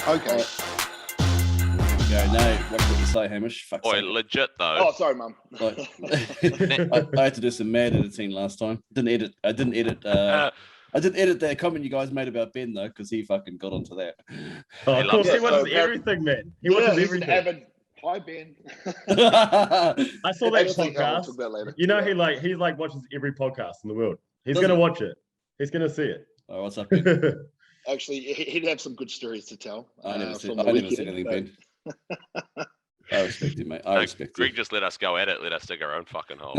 Okay. Go. No, what did you say, Hamish? Fuck's Boy, sake. legit though. Oh, sorry, Mum. Like, I had to do some mad editing last time. I didn't edit that comment you guys made about Ben though, because he fucking got onto that. Oh, He of course, loves he it. watches everything, man. He watches he's everything. an avid. Hi, Ben. I saw that Actually, I'll podcast. talk about later. You know, Yeah. he watches every podcast in the world. He's Does gonna he? watch it. He's gonna see it. Oh, what's up, Ben? Actually, he'd have some good stories to tell. I never said from the anything, weekend, Ben. I respect you, mate. I respect you. Creagh just let us go at it. Let us dig our own fucking hole.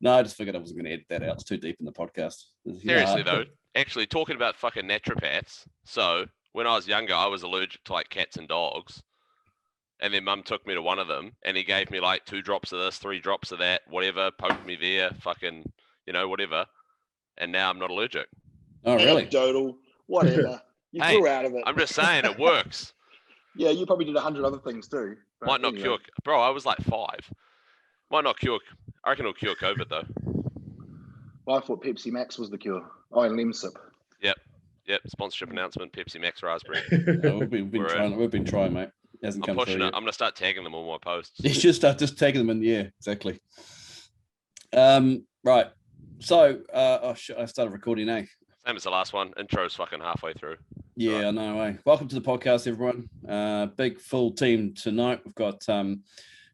No, I just figured I wasn't going to edit that out. It's too deep in the podcast. Seriously though, actually talking about fucking naturopaths. So when I was younger, I was allergic to like cats and dogs. And then Mum took me to one of them and he gave me like 2 drops of this, 3 drops of that, whatever, poked me there, fucking, whatever. And now I'm not allergic. Oh, really? Anecdotal, whatever. You grew out of it. I'm just saying it works. Yeah, you probably did 100 other things too. Might not cure. Bro, I was like 5. Might not cure. I reckon it'll cure COVID though. Well, I thought Pepsi Max was the cure. Oh, and Lemsip. Yep. Sponsorship announcement, Pepsi Max Raspberry. Yeah, we've been trying, mate. It hasn't I'm come pushing through it. yet. I'm going to start tagging them on my posts. You should start just tagging them in. Yeah, exactly. Right. So, I started recording, eh? Same as the last one. Intro's fucking halfway through. Yeah, Right. I know. Eh? Welcome to the podcast, everyone. Big full team tonight. We've got some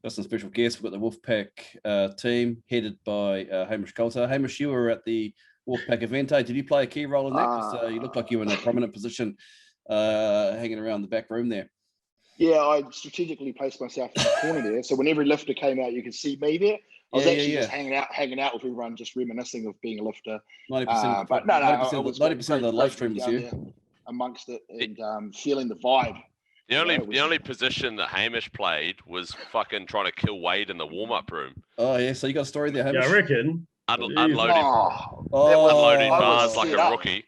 special guests. We've got the Wolfpack team headed by Hamish Coulter. Hamish, you were at the Wolfpack event. Did you play a key role in that? Because you look like you were in a prominent position, hanging around the back room there. Yeah, I strategically placed myself in the corner there, so when every lifter came out, you could see me there. I was just hanging out with everyone, just reminiscing of being a lifter. 90%. But no, 90% of the live stream was you. Amongst it and feeling the vibe. The only position that Hamish played was fucking trying to kill Wade in the warm-up room. Oh, yeah. So you got a story there, Hamish? Yeah, I reckon. Unloading Oh, bars like a rookie.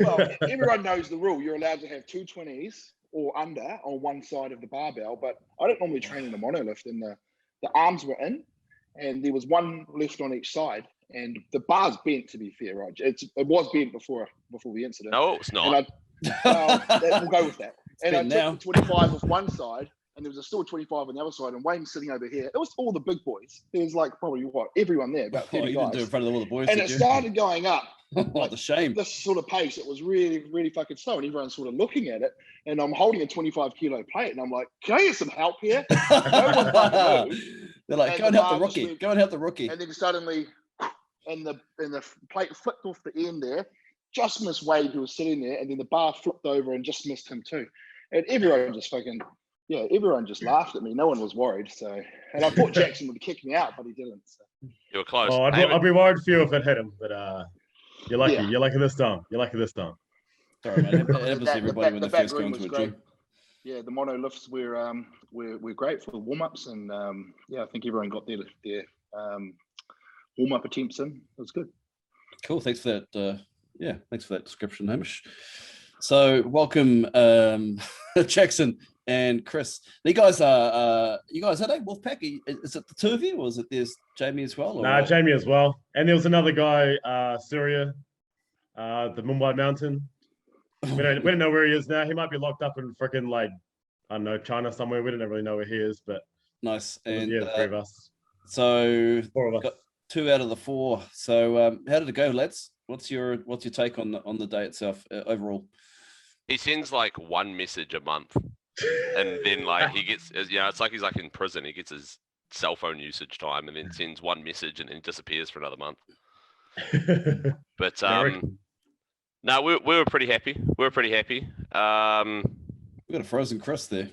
Well, everyone knows the rule. You're allowed to have 2 20s or under on one side of the barbell, but I don't normally train in the monolift, and the arms were in, and there was one lift on each side, and the bar's bent, to be fair, Rog. It was bent before the incident. No, it's not. We'll go with that. And I now. took the 25 off one side, and there was still 25 on the other side, and Wayne's sitting over here. It was all the big boys. There was like probably everyone there, about 30 you guys. didn't do it in front of all the boys, And did it you? started going up. What a shame. This sort of pace, it was really, really fucking slow, and everyone's sort of looking at it, and I'm holding a 25 kilo plate, and I'm like, can I get some help here? They're like, go and help the rookie. Go and help the rookie. And then suddenly, and the plate flipped off the end there, just missed Wade, who was sitting there, and then the bar flipped over and just missed him too. And everyone just laughed at me. No one was worried. So, and I thought Jackson would kick me out, but he didn't. So. You were close. Oh, I'd be worried for you if it hit him, but you're lucky. Yeah. You're lucky this time. Sorry, man. It happens to everybody when they first go into a gym. Yeah, the mono lifts were great for the warm-ups, and I think everyone got their warm-up attempts in. It was good. Cool. Thanks for that. Thanks for that description, Hamish. So welcome, Jackson and Kris. You guys are they Wolfpack? Is it the two of you, or is it there's Jamie as well? Nah, Jamie as well. And there was another guy, Syria, the Mumbai Mountain. We don't know where he is now. He might be locked up in freaking like, I don't know, China somewhere. We don't really know where he is, but nice. And yeah, 3 of us. So 4 of us. got 2 out of the 4. So how did it go, lads? What's your take on the day itself overall? He sends like 1 message a month, and then like he gets, it's like he's like in prison. He gets his cell phone usage time, and then sends 1 message, and then disappears for another month. But no, we were pretty happy. We got a frozen Kris there.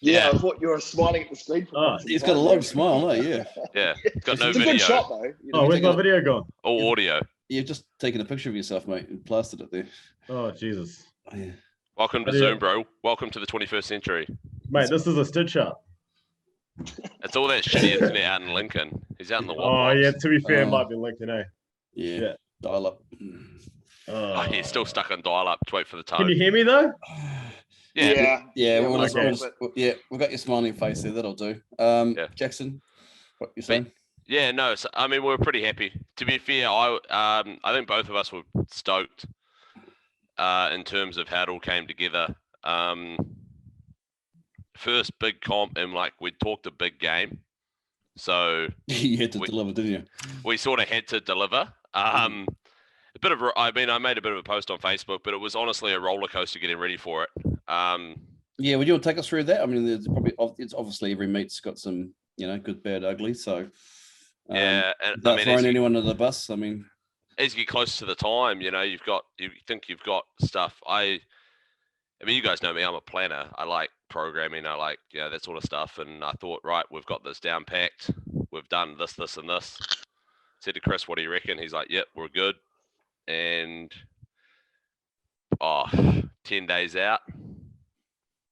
Yeah, I thought you were smiling at the screen. He's got a long smile, eh? Yeah. Got no it's video. a good shot, though. Where's my video gone? All audio. You've just taken a picture of yourself, mate, and plastered it there. Oh, Jesus. Oh, yeah. Welcome to Zoom, bro. Welcome to the 21st century. Mate, this is a stitch up. It's all that shitty internet out in Lincoln. He's out in the Oh, yeah, to be fair, it might be Lincoln, eh? Yeah. Dial up. Oh, he's still stuck on dial-up. Wait for the tone. Can you hear me, though? Yeah. We've got your smiling face there. That'll do. Jackson, what you saying? Yeah, no. So, I mean, we're pretty happy. To be fair, I think both of us were stoked in terms of how it all came together. First big comp, and like we talked a big game, so You had to deliver, didn't you? we sort of had to deliver. I made a bit of a post on Facebook, but it was honestly a roller coaster getting ready for it. Yeah, would you want to take us through that? I mean, it's obviously every meet's got some, good, bad, ugly. So yeah, and without throwing anyone under the bus, I mean, as you get close to the time, you think you've got stuff. I mean, you guys know me. I'm a planner. I like programming. I like that sort of stuff. And I thought, right, we've got this down packed. We've done this, this, and this. Said to Kris, "What do you reckon?" He's like, "Yep, we're good." And 10 days out,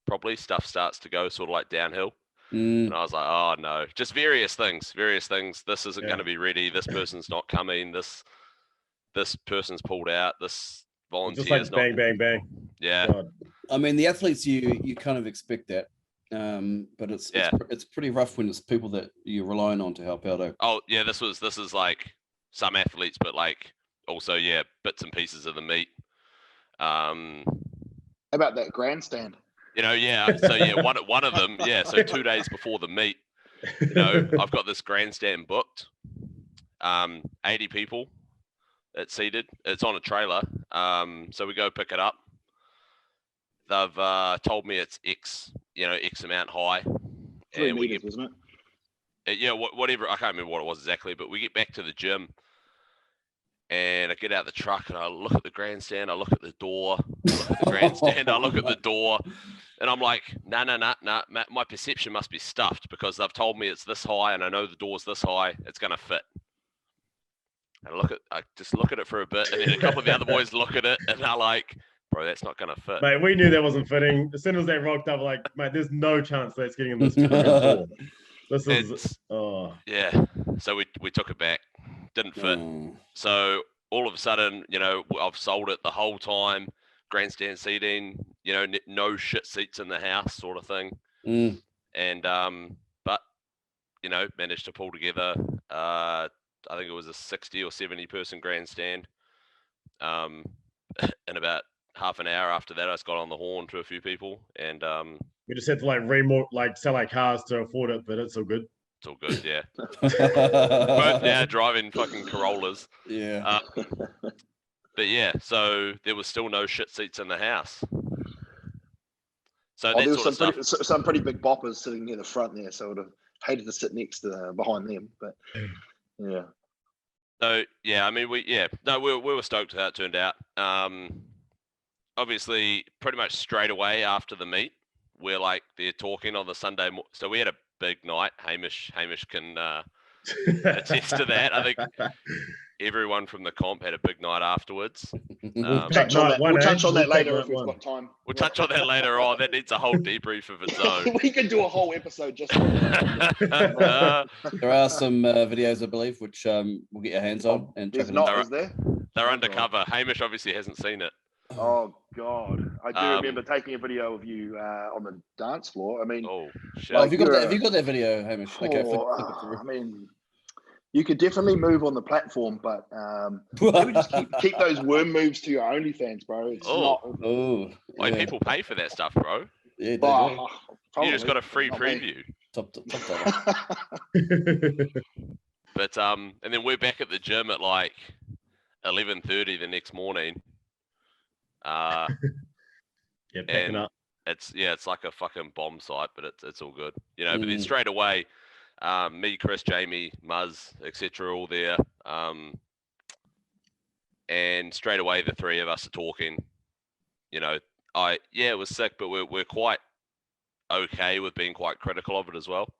probably stuff starts to go sort of like downhill. And I was like, oh no, just various things. This isn't going to be ready. This person's not coming. This person's pulled out. This volunteer's just like bang, bang, bang. Yeah. God. I mean, the athletes, you kind of expect that, but it's pretty rough when it's people that you're relying on to help out. Oh yeah, this is like some athletes, but like also bits and pieces of the meet. How about that grandstand? So one of them, so 2 days before the meet, I've got this grandstand booked. 80 people it's seated. It's on a trailer. So we go pick it up. They've told me it's X amount high. 3 meters, wasn't it? Whatever. I can't remember what it was exactly, but we get back to the gym and I get out the truck and I look at the grandstand, I look at the door, I look at the grandstand, I look at the door, and I'm like, no, my perception must be stuffed because they've told me it's this high and I know the door's this high, it's going to fit. And I just look at it for a bit, and then a couple of the other boys look at it and they're like, bro, that's not going to fit. Mate, we knew that wasn't fitting. As soon as they rocked up, like, mate, there's no chance that's getting in this door. This is, yeah. So we took it back. Didn't fit. So all of a sudden, I've sold it the whole time. Grandstand seating, no shit seats in the house sort of thing. And, but, managed to pull together, I think it was a 60 or 70 person grandstand. In about half an hour after that, I just got on the horn to a few people, and we just had to sell our cars to afford it, but it's all good. It's all good, yeah. Both now driving fucking Corollas. Yeah. But yeah, so there was still no shit seats in the house. So there was some pretty big boppers sitting near the front there, so I would have hated to sit behind them. But yeah. So yeah, I mean we were stoked how it turned out. Obviously, pretty much straight away after the meet, we're like they're talking on the Sunday. So we had a big night. Hamish can attest to that. I think everyone from the comp had a big night afterwards. We'll touch on that later if we've got time. We'll touch on that later on. That needs a whole debrief of its own. We can do a whole episode just on that. There are some videos, I believe, which we'll get your hands on. And There's not, is there? They're undercover. Hamish obviously hasn't seen it. Oh God! I do remember taking a video of you on the dance floor. I mean, shit. Have you got that video, Hamish? Okay, flip it through. I mean, you could definitely move on the platform, but maybe just keep those worm moves to your OnlyFans, bro. It's Why people pay for that stuff, bro? Yeah, you just got a free preview. Top. But and then we're back at the gym at like 11:30 the next morning. Packing up. It's like a fucking bomb site, but it's all good, But then straight away, me, Kris, Jamie, Muzz, etc., all there, and straight away the three of us are talking. It was sick, but we're quite okay with being quite critical of it as well.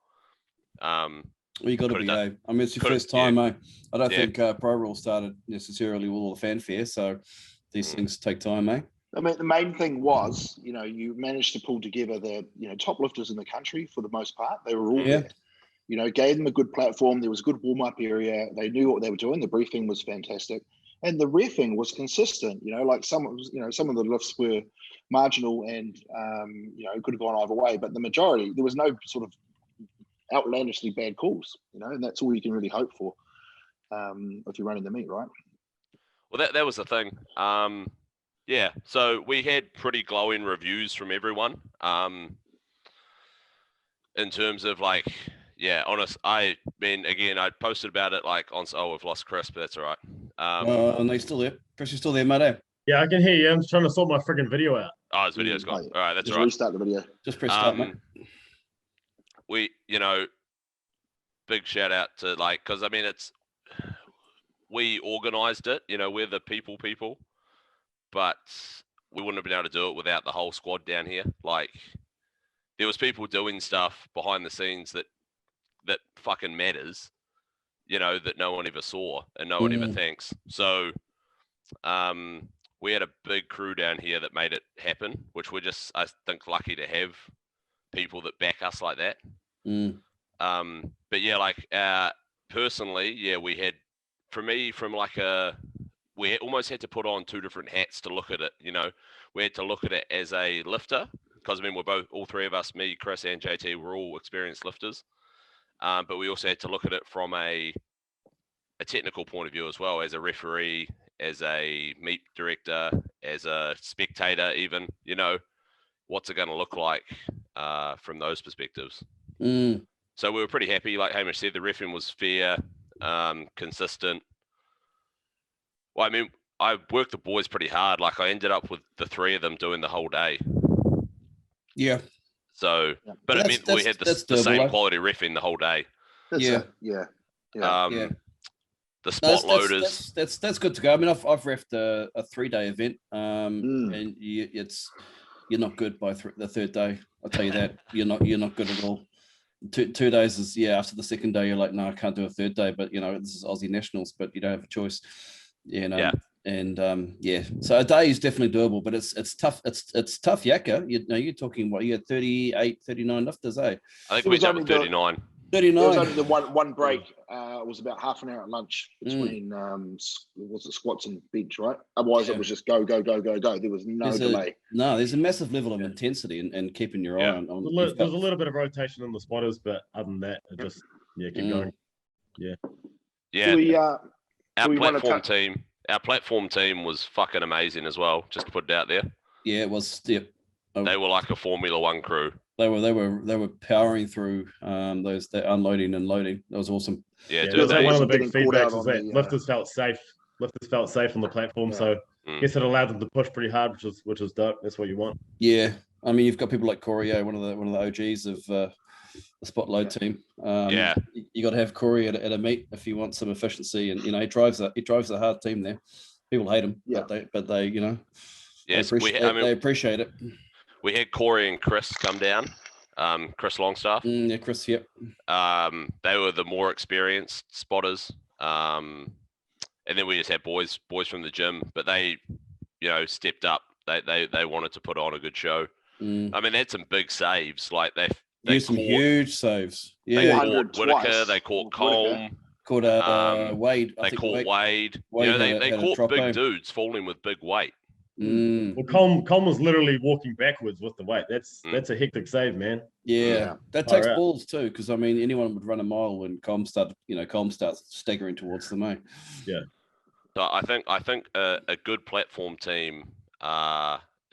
Well, you got to be. I mean, it's your first time, I don't think Pro Rule started necessarily with all the fanfare, so these things take time, I mean, the main thing was, you managed to pull together the, top lifters in the country for the most part. They were all there. Gave them a good platform. There was a good warm-up area. They knew what they were doing. The briefing was fantastic. And the reffing was consistent. Like some of the lifts were marginal and, could have gone either way. But the majority, there was no sort of outlandishly bad calls, and that's all you can really hope for if you're running the meet, right? Well, that was the thing. Yeah, so we had pretty glowing reviews from everyone. In terms of like, yeah, I mean, again, I posted about it like on. Oh, we've lost Kris, but that's all right. And they still there. Kris, you still there, mate? Yeah, I can hear you. I'm just trying to sort my freaking video out. Oh, his video's gone. All right, that's just all right. Restart the video. Just press start, mate. We, big shout out to like, because I mean, we organized it. We're the people, but we wouldn't have been able to do it without the whole squad down here. Like, there was people doing stuff behind the scenes that fucking matters, that no one ever saw and no one ever thanks. So, we had a big crew down here that made it happen, which we're just, I think, lucky to have people that back us like that. But yeah, like, personally, yeah, we had, for me, we almost had to put on two different hats to look at it. We had to look at it as a lifter, because I mean, all three of us, me, Kris, and JT, were all experienced lifters. But we also had to look at it from a technical point of view as well, as a referee, as a meet director, as a spectator, even. What's it going to look like from those perspectives? So we were pretty happy. Like Hamish said, the refereeing was fair, consistent. Well, I mean, I worked the boys pretty hard. Like, I ended up with the three of them doing the whole day. Yeah. So, but it meant we had the same quality refereeing the whole day. Yeah. The spot loaders. That's good to go. I mean, I've reffed a 3-day event, and you're not good by the third day. I'll tell you that. You're not good at all. 2 days is, after the second day you're like, no, I can't do a third day, but this is Aussie Nationals, but you don't have a choice. And so a day is definitely doable, but it's tough. It's tough yakka. You're talking what, you had 38, 39 lifters, eh? I think we done with 39. 39. There was only the one break. It was about half an hour at lunch between was it squats and bench, right? Otherwise it was just go. There was no delay. There's a massive level of intensity and keeping your eye on. There's a little bit of rotation in the spotters, but other than that, it just keep going. Yeah. Our platform team was fucking amazing as well. Just to put it out there. Yeah, it was. Yep. They were like a Formula One crew. They were powering through that unloading and loading. That was awesome. Yeah, one of the big feedbacks is that lifters felt safe. Lifters felt safe on the platform, so I guess it allowed them to push pretty hard, which is dope. That's what you want. Yeah, I mean, you've got people like Creagh, one of the OGs of the spotload team. You got to have Creagh at a meet if you want some efficiency, and he drives a hard team there. People hate him, but they they appreciate it. We had Corey and Kris come down, Kris Longstaff. Kris, yep. They were the more experienced spotters. And then we just had boys from the gym, but they, stepped up. They wanted to put on a good show. I mean, they had some big saves. Like they caught some huge saves. Yeah. They caught Whitaker, they caught Colm. Caught Wade. They caught Wade. They caught big dudes falling with big weight. Well, Colm was literally walking backwards with the weight. That's a hectic save, man. Yeah, that takes balls too, because I mean, anyone would run a mile when Colm starts staggering towards them, eh? Yeah. So I think a good platform team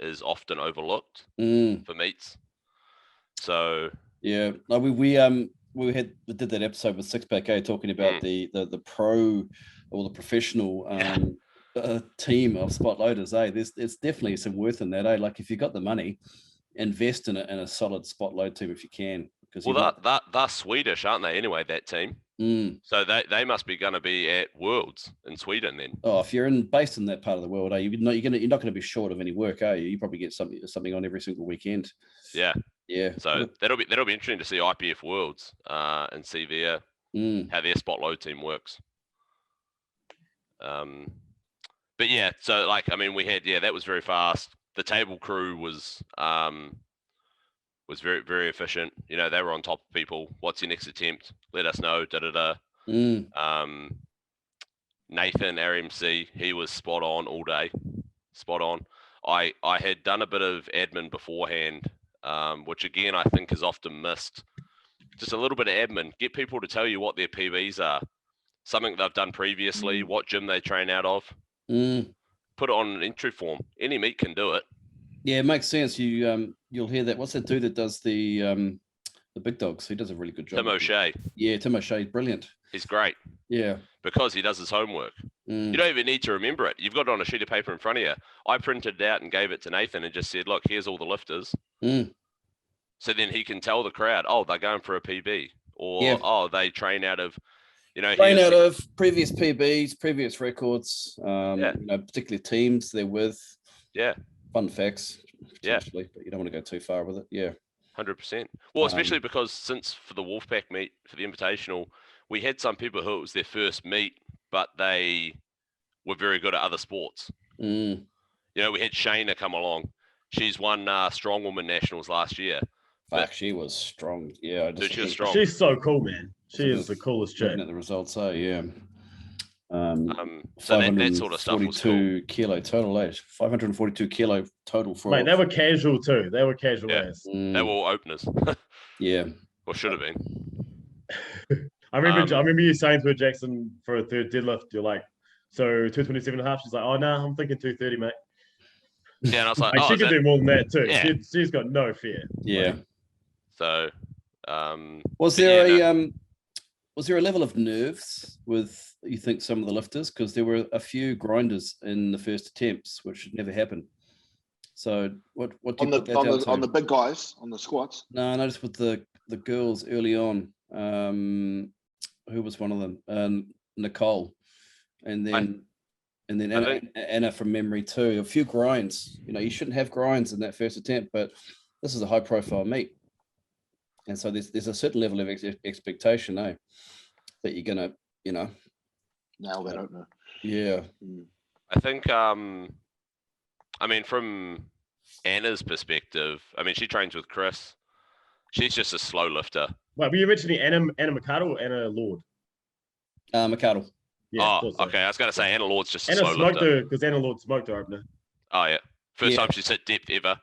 is often overlooked for meets. So yeah, no, we did that episode with Sixpack talking about the pro or the professional team of spot loaders. There's definitely some worth in that. Like if you got the money, invest in a solid spot load team if you can. Well, they're Swedish, aren't they? Anyway, that team. So they must be going to be at Worlds in Sweden then. Oh, if you're based in that part of the world, you're not going to be short of any work, are you? You probably get something on every single weekend. Yeah. Yeah. So that'll be interesting to see IPF Worlds and see how their spot load team works. But yeah, so like I mean, we had that was very fast. The table crew was very, very efficient. They were on top of people. What's your next attempt? Let us know. Nathan, RMC, he was spot on all day. Spot on. I had done a bit of admin beforehand, which again I think is often missed. Just a little bit of admin. Get people to tell you what their PBs are. Something they've done previously, what gym they train out of. put it on an entry form. Any meet can do it. Yeah, it makes sense. You'll hear that. What's that dude that does the big dogs? He does a really good job. Tim O'Shea. Yeah, Tim O'Shea, brilliant. He's great. Yeah. Because he does his homework. You don't even need to remember it. You've got it on a sheet of paper in front of you. I printed it out and gave it to Nathan and just said, look, here's all the lifters. So then he can tell the crowd, oh, they're going for a PB. Or, oh, they train out of, train out of previous PBs, previous records, particular teams they're with. Yeah. Fun facts. Yeah. But you don't want to go too far with it. Yeah. 100%. Well, especially because since for the Wolfpack meet, for the Invitational, we had some people who it was their first meet, but they were very good at other sports. We had Shayna come along. She's won Strongwoman Nationals last year. Fuck, she was strong. Yeah. She was strong. She's so cool, man. She is the coolest chick. Looking at the results, yeah. So that sort of stuff was cool. 542 kilo total age. 542 kilo total for. Mate, they were casual too. They were casual as. They were all openers. Yeah. Or should have been. I remember you saying to her, Jackson, for a third deadlift, you're like, so 227.5. She's like, oh no, I'm thinking 230, mate. Yeah, and I was like, she could do more than that too. Yeah. She's got no fear. Yeah. So, was there a level of nerves with, you think, some of the lifters? Because there were a few grinders in the first attempts, which never happened. So what do you put that down to? On the big guys, on the squats? No, I noticed with the girls early on. Who was one of them? Nicole, and then Anna from memory too. A few grinds. You shouldn't have grinds in that first attempt, but this is a high profile meet, and so there's a certain level of expectation, that you're gonna, Nail that opener. Yeah. I think, from Anna's perspective, she trains with Kris. She's just a slow lifter. Wait, were you mentioning Anna Mercado or Anna Lord? Mercado. Yeah, okay. I was going to say Anna Lord's just a Anna slow smoked lifter. her because Anna Lord smoked her opener. Oh, yeah. First time she's hit depth ever.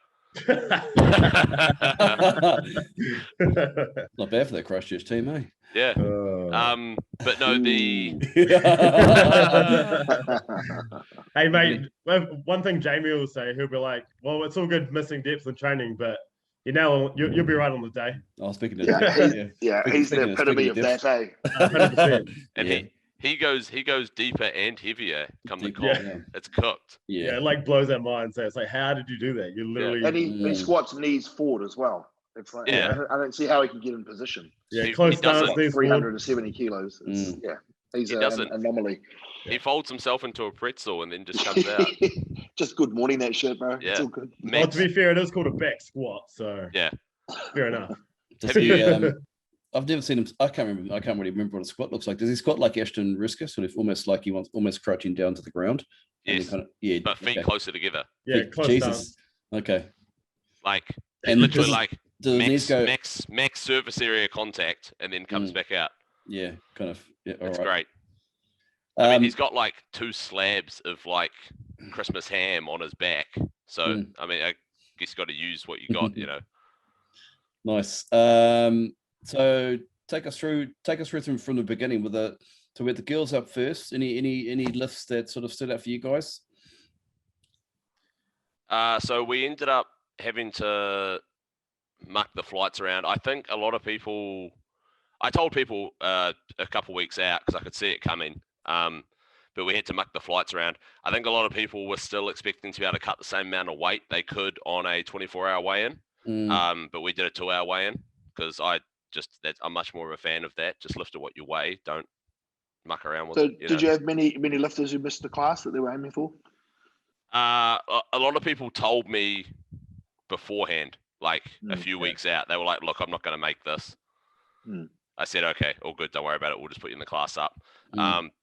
Not bad for that Christchurch team, eh? Yeah. But no, Hey, mate, one thing Jamie will say, he'll be like, well, it's all good missing depth and training, but you'll be right on the day. I was speaking to he's the epitome of that, eh? 100%. And he goes deeper and heavier come the call. Yeah. It's cooked. Yeah, it like blows our mind. So it's like, how did you do that? You literally and he squats knees forward as well. It's like I don't see how he can get in position. Yeah, close stance, 370 kilos. He's an anomaly. He folds himself into a pretzel and then just comes out. Just good morning that shit, bro. Yeah. It's all good. Well, to be fair, it is called a back squat, so yeah, fair enough. Have you? I've never seen him. I can't really remember what a squat looks like. Does he squat like Ashton Risker, sort of almost like he wants, almost crouching down to the ground? Yes. But feet closer together. Yeah, close Jesus. Down. Okay. Like, and literally like max surface area contact and then comes back out. Yeah, kind of. Yeah, it's great. He's got like 2 slabs of like Christmas ham on his back. So, I guess you got to use what you got, Nice. So take us through from the beginning with we had the girls up first. Any lifts that sort of stood out for you guys? So we ended up having to muck the flights around. I think a lot of people, I told people a couple weeks out because I could see it coming. But we had to muck the flights around. I think a lot of people were still expecting to be able to cut the same amount of weight they could on a 24-hour weigh-in. But we did a 2-hour weigh-in because I'm much more of a fan of that. Just lift at what you weigh. Don't muck around with it. Did you have many lifters who missed the class that they were aiming for? A lot of people told me beforehand, like a few weeks out. They were like, look, I'm not going to make this. I said, okay, all good. Don't worry about it. We'll just put you in the class up.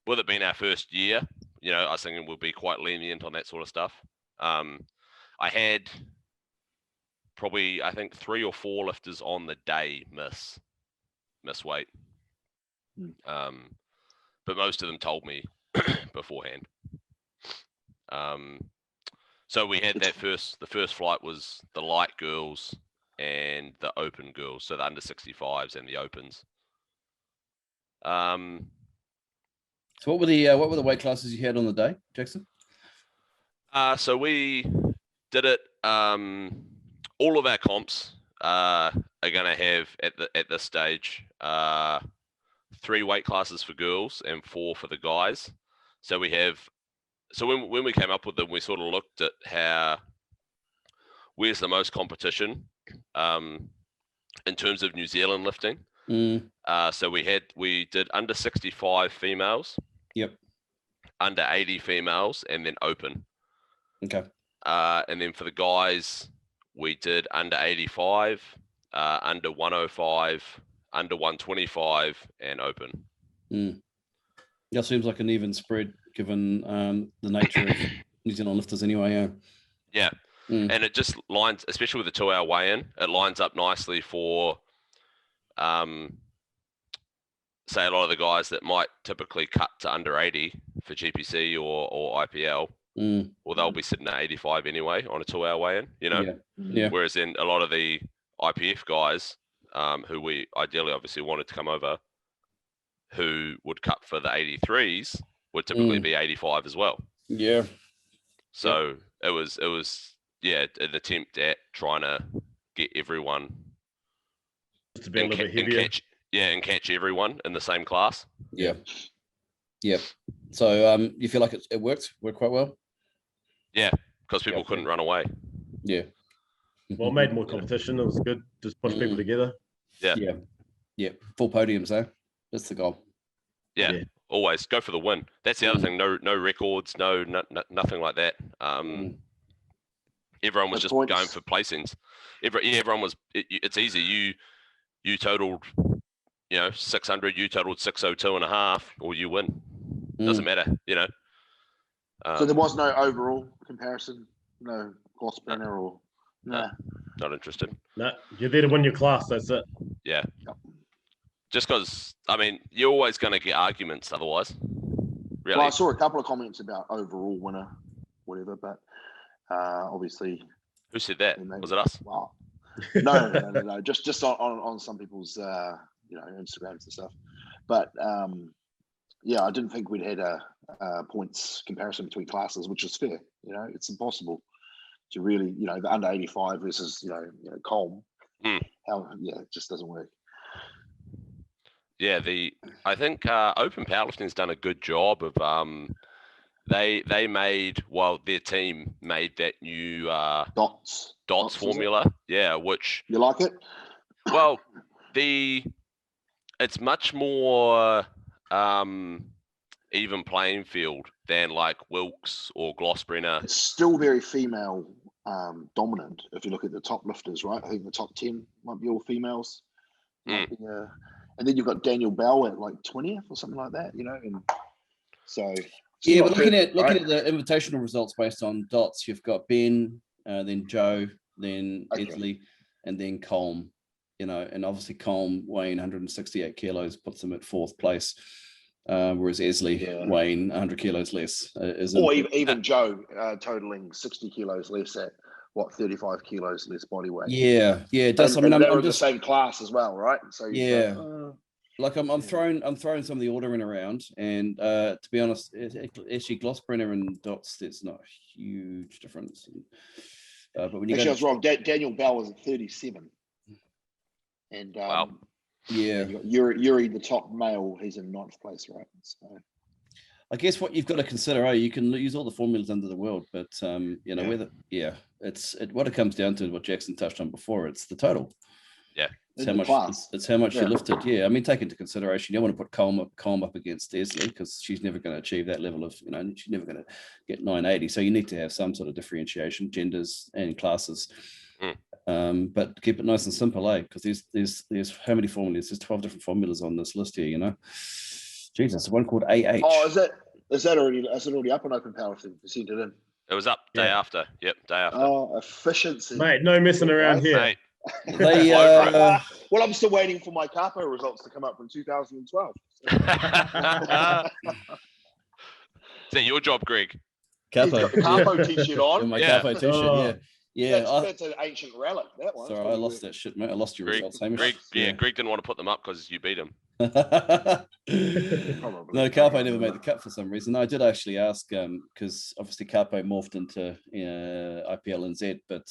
With it being our first year, I was thinking we'll be quite lenient on that sort of stuff. I had probably, I think 3 or 4 lifters on the day miss weight. But most of them told me beforehand. So we had the first flight was the light girls and the open girls, so the under 65s and the opens. So what were the weight classes you had on the day, Jackson? So we did it. All of our comps are going to have at this stage 3 weight classes for girls and 4 for the guys. So we have. So when we came up with them, we sort of looked at where's the most competition in terms of New Zealand lifting. So we did under 65 females. Yep. Under 80 females, and then open. Okay. And then for the guys, we did under 85, under 105, under 125, and open. That seems like an even spread given the nature of New Zealand lifters anyway. Yeah. And it just lines, especially with the 2-hour weigh-in, it lines up nicely for, say, a lot of the guys that might typically cut to under 80 for GPC or IPL, or they'll be sitting at 85 anyway on a 2-hour weigh-in, you know? Yeah. Whereas then a lot of the IPF guys, who we ideally obviously wanted to come over, who would cut for the 83s, would typically be 85 as well. Yeah. So it was an attempt at trying to get everyone Just to be a little bit heavier. And catch everyone in the same class. Yeah. So you feel like it worked quite well? Yeah, because people couldn't run away. Yeah. Well, it made more competition. It was good. Just push people together. Yeah. Full podiums, eh? That's the goal. Yeah. Always go for the win. That's the other thing. No records. Nothing like that. Everyone was just going for placings. Everyone was. It's easy. You totaled, 600. You totaled 602.5, or you win. Doesn't matter, So there was no overall comparison, no Glossbrenner or not interested. No, you're there to win your class. That's it. Yeah. Just because, you're always going to get arguments otherwise. Really. Well, I saw a couple of comments about overall winner, whatever, but obviously. Who said that? Was it us? Well, no. Just on some people's, Instagrams and stuff. But I didn't think we'd had a points comparison between classes, which is fair. It's impossible to really, the under 85 versus, Colm. It just doesn't work. Yeah, I think Open Powerlifting's done a good job of they made their team made that new dots formula. Yeah, which you like it? Well, it's much more even playing field than like Wilkes or Glossbrenner. It's still very female dominant. If you look at the top lifters, right? I think the top 10 might be all females. And then you've got Daniel Bell at like 20th or something like that, and so. Yeah, but looking at the invitational results based on dots, you've got Ben, then Joe, then Edley, and then Colm, and obviously Colm weighing 168 kilos puts him at 4th place, whereas Esley weighing 100 kilos less. Even Joe totaling 60 kilos less at 35 kilos less body weight. Yeah, it does. I'm in the same class as well, right? So I'm throwing some of the ordering around, and to be honest, actually Glossbrenner and Dots, there's not a huge difference. But when you I was wrong. Daniel Bell was at 37, and Yuri, the top male, he's in 9th place, right? So. I guess what you've got to consider, you can use all the formulas under the world, but what it comes down to, what Jackson touched on before, it's the total. Yeah, it's how much you lifted. Yeah, take into consideration, you don't want to put Colm up against Esley because she's never going to achieve that level of, she's never going to get 980. So you need to have some sort of differentiation, genders and classes. But keep it nice and simple, because there's how many formulas? There's 12 different formulas on this list here, Jesus, one called AH. Oh, is it already up on Open Powerlifting? You sent it in. It was up day after. Yep, day after. Oh, efficiency. Mate, no messing around here. Mate. Well, I'm still waiting for my Capo results to come up from 2012. Is that your job, Greg? Capo t-shirt on. My Capo t-shirt, yeah. That's an ancient relic, that one. Sorry, I lost that shit, mate. I lost your results, Hamish. Greg didn't want to put them up because you beat him. Probably. No, Carpo never made the cut for some reason. I did actually ask because obviously Carpo morphed into IPL and Z, but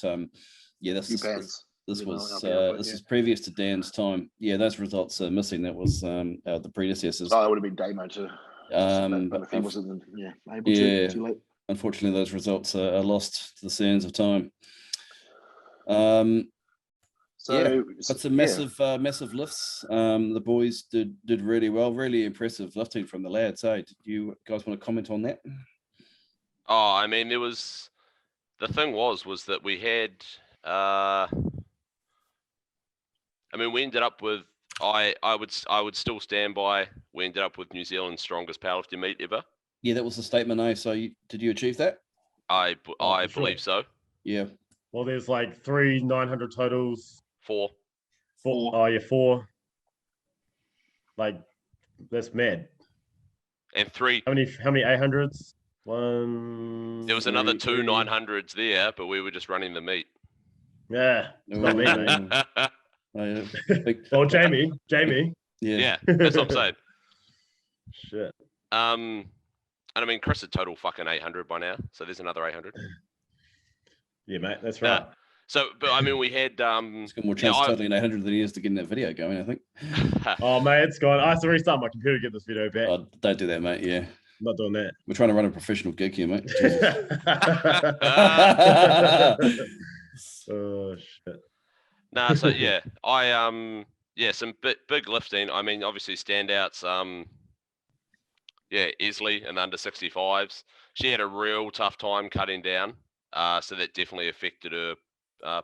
yeah, this was previous to Dan's time. Yeah, those results are missing. That was the predecessors. Oh, it would have been Damo too. But if he wasn't able to, too late. Unfortunately, those results are lost to the sands of time. But some massive lifts. The boys did really well. Really impressive lifting from the lads. Hey, did you guys want to comment on that? Oh, I mean, the thing was that we had. I mean, we ended up with. I would still stand by. We ended up with New Zealand's strongest powerlifting meet ever. Yeah, that was the statement. So did you achieve that? I believe so. Yeah. Well, there's like 3 900 totals. 4. Oh yeah, 4. Like that's mad. And 3. How many 800s? 1. There was another 2 900s there, but we were just running the meet. Yeah, not me, mate. Well, Jamie. Yeah, that's what I'm saying. Shit. And I mean, Kris had total fucking 800 by now, so there's another 800. Yeah, mate, that's right. So, but I mean, we had it's got more chance of totaling 800 than he is to getting that video going, I think. Oh, mate, it's gone. I have to restart my computer to get this video back. Oh, don't do that, mate. Yeah. I'm not doing that. We're trying to run a professional gig here, mate. Oh shit. Nah, so yeah, some big lifting. I mean, obviously standouts. Isley in the under 65s. She had a real tough time cutting down. So that definitely affected her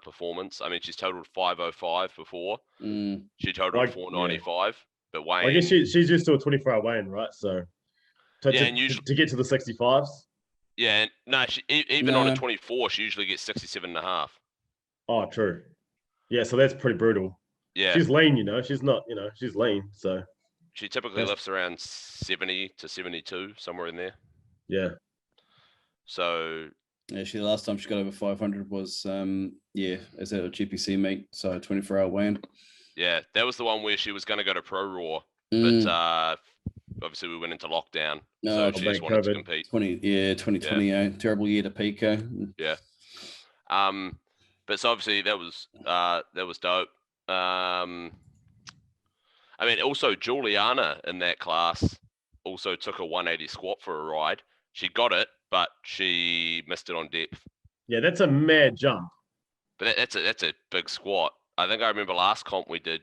performance. I mean, she's totaled 505 before. She totaled 495, but Wayne. I guess she's used to a 24-hour Wayne, right? So to get to the 65s. Yeah, no, even on a 24, she usually gets 67.5. Oh, true. Yeah, so that's pretty brutal. Yeah, she's lean, she's not, she's lean, so she typically lifts around 70 to 72, somewhere in there. Yeah. So. Yeah, the last time she got over 500 was is at a GPC meet, so 24-hour weigh-in. Yeah, that was the one where she was going to go to Pro Raw, but obviously we went into lockdown, so she just wanted to compete. 2020, terrible year to Pico. Yeah. But so obviously that was dope. I mean, also Juliana in that class also took a 180 squat for a ride. She got it, but she missed it on depth. Yeah, that's a mad jump. But that's a big squat. I think I remember last comp we did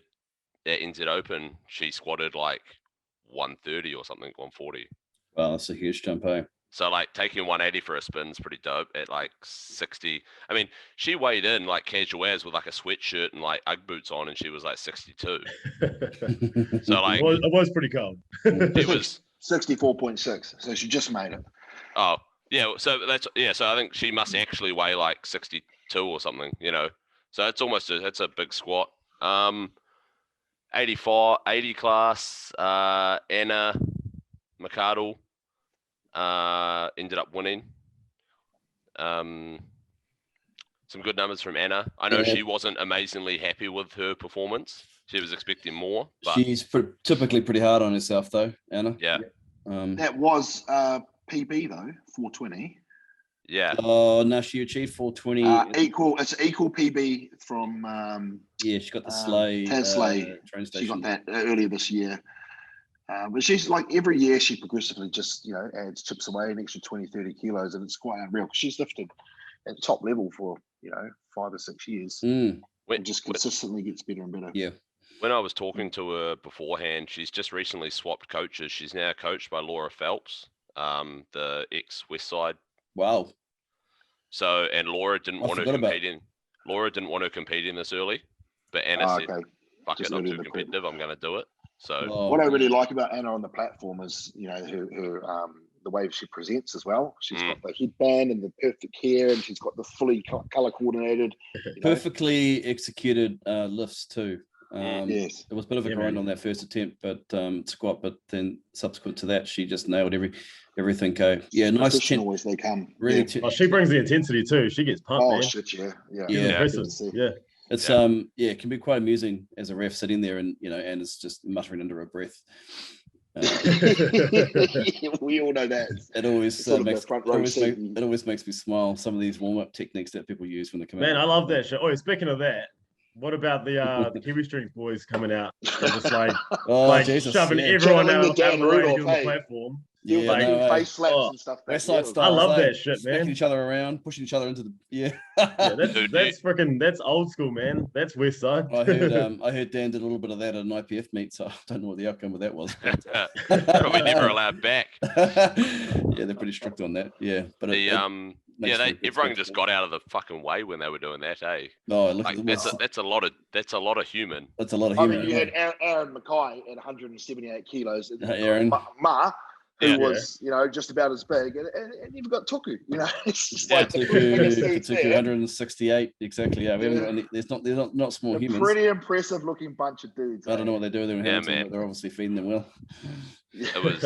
at NZ Open, she squatted like 130 or something, 140. Wow, that's a huge jump, eh? So like taking 180 for a spin is pretty dope at like 60. I mean, she weighed in like casual as with like a sweatshirt and like Ugg boots on, and she was like 62. So like it was pretty cold. It was 64.6. So she just made it. Oh yeah, so so I think she must actually weigh like 62 or something, So it's almost it's a big squat. 80 class, Anna McArdle ended up winning. Some good numbers from Anna. I know she wasn't amazingly happy with her performance. She was expecting more. But she's typically pretty hard on herself, though, Anna. Yeah. That was PB though, 420. Yeah. Oh no, she achieved 420. It's equal PB from. She got the Sleigh. Train station. She got that earlier this year. But she's like every year she progressively just adds chips away an extra 20-30 kilos, and it's quite unreal because she's lifted at the top level for 5 or 6 years. And just consistently gets better and better. Yeah. When I was talking to her beforehand, she's just recently swapped coaches. She's now coached by Laura Phelps, the ex-West Side. Wow. So, and Laura didn't want to compete in. Laura didn't want to compete in this early, but Anna said, "Fuck it, I'm too competitive. I'm going to do it." So, what I really like about Anna on the platform is, her the way she presents as well. She's got the headband and the perfect hair, and she's got the fully color coordinated, perfectly executed lifts too. Yes, it was a bit of a grind on that first attempt, but squat. But then subsequent to that, she just nailed everything. Nice. Always they come. Really, she brings the intensity too. She gets pumped. Oh man. shit, yeah. Impressive. Yeah. It's it can be quite amusing as a ref sitting there and and it's just muttering under her breath. We all know that. It always it always makes me smile. Some of these warm-up techniques that people use when they come out. Man, I love that shit. Oh, speaking of that, what about the Kiwi Strings boys coming out? They're just like, Jesus, shoving everyone out of the way on the platform. Yeah, face slaps and stuff. West Side style. I love that shit, man. Smacking each other around, pushing each other into the that's old school, man. That's West Side. I heard Dan did a little bit of that at an IPF meet, so I don't know what the outcome of that was. Probably never allowed back. Yeah, they're pretty strict on that. Yeah, but everyone just got out of the fucking way when they were doing that, eh? No, look, that's a lot of human. That's a lot of human. I mean, you had Aaron Mackay at 178 kilos. Aaron. Who was, just about as big, and you've got Tuku, it's just like Tuku 168 exactly. Yeah, we haven't got they're not small humans. Pretty impressive looking bunch of dudes. I don't know what they do with them. Yeah, man. They're obviously feeding them well. It was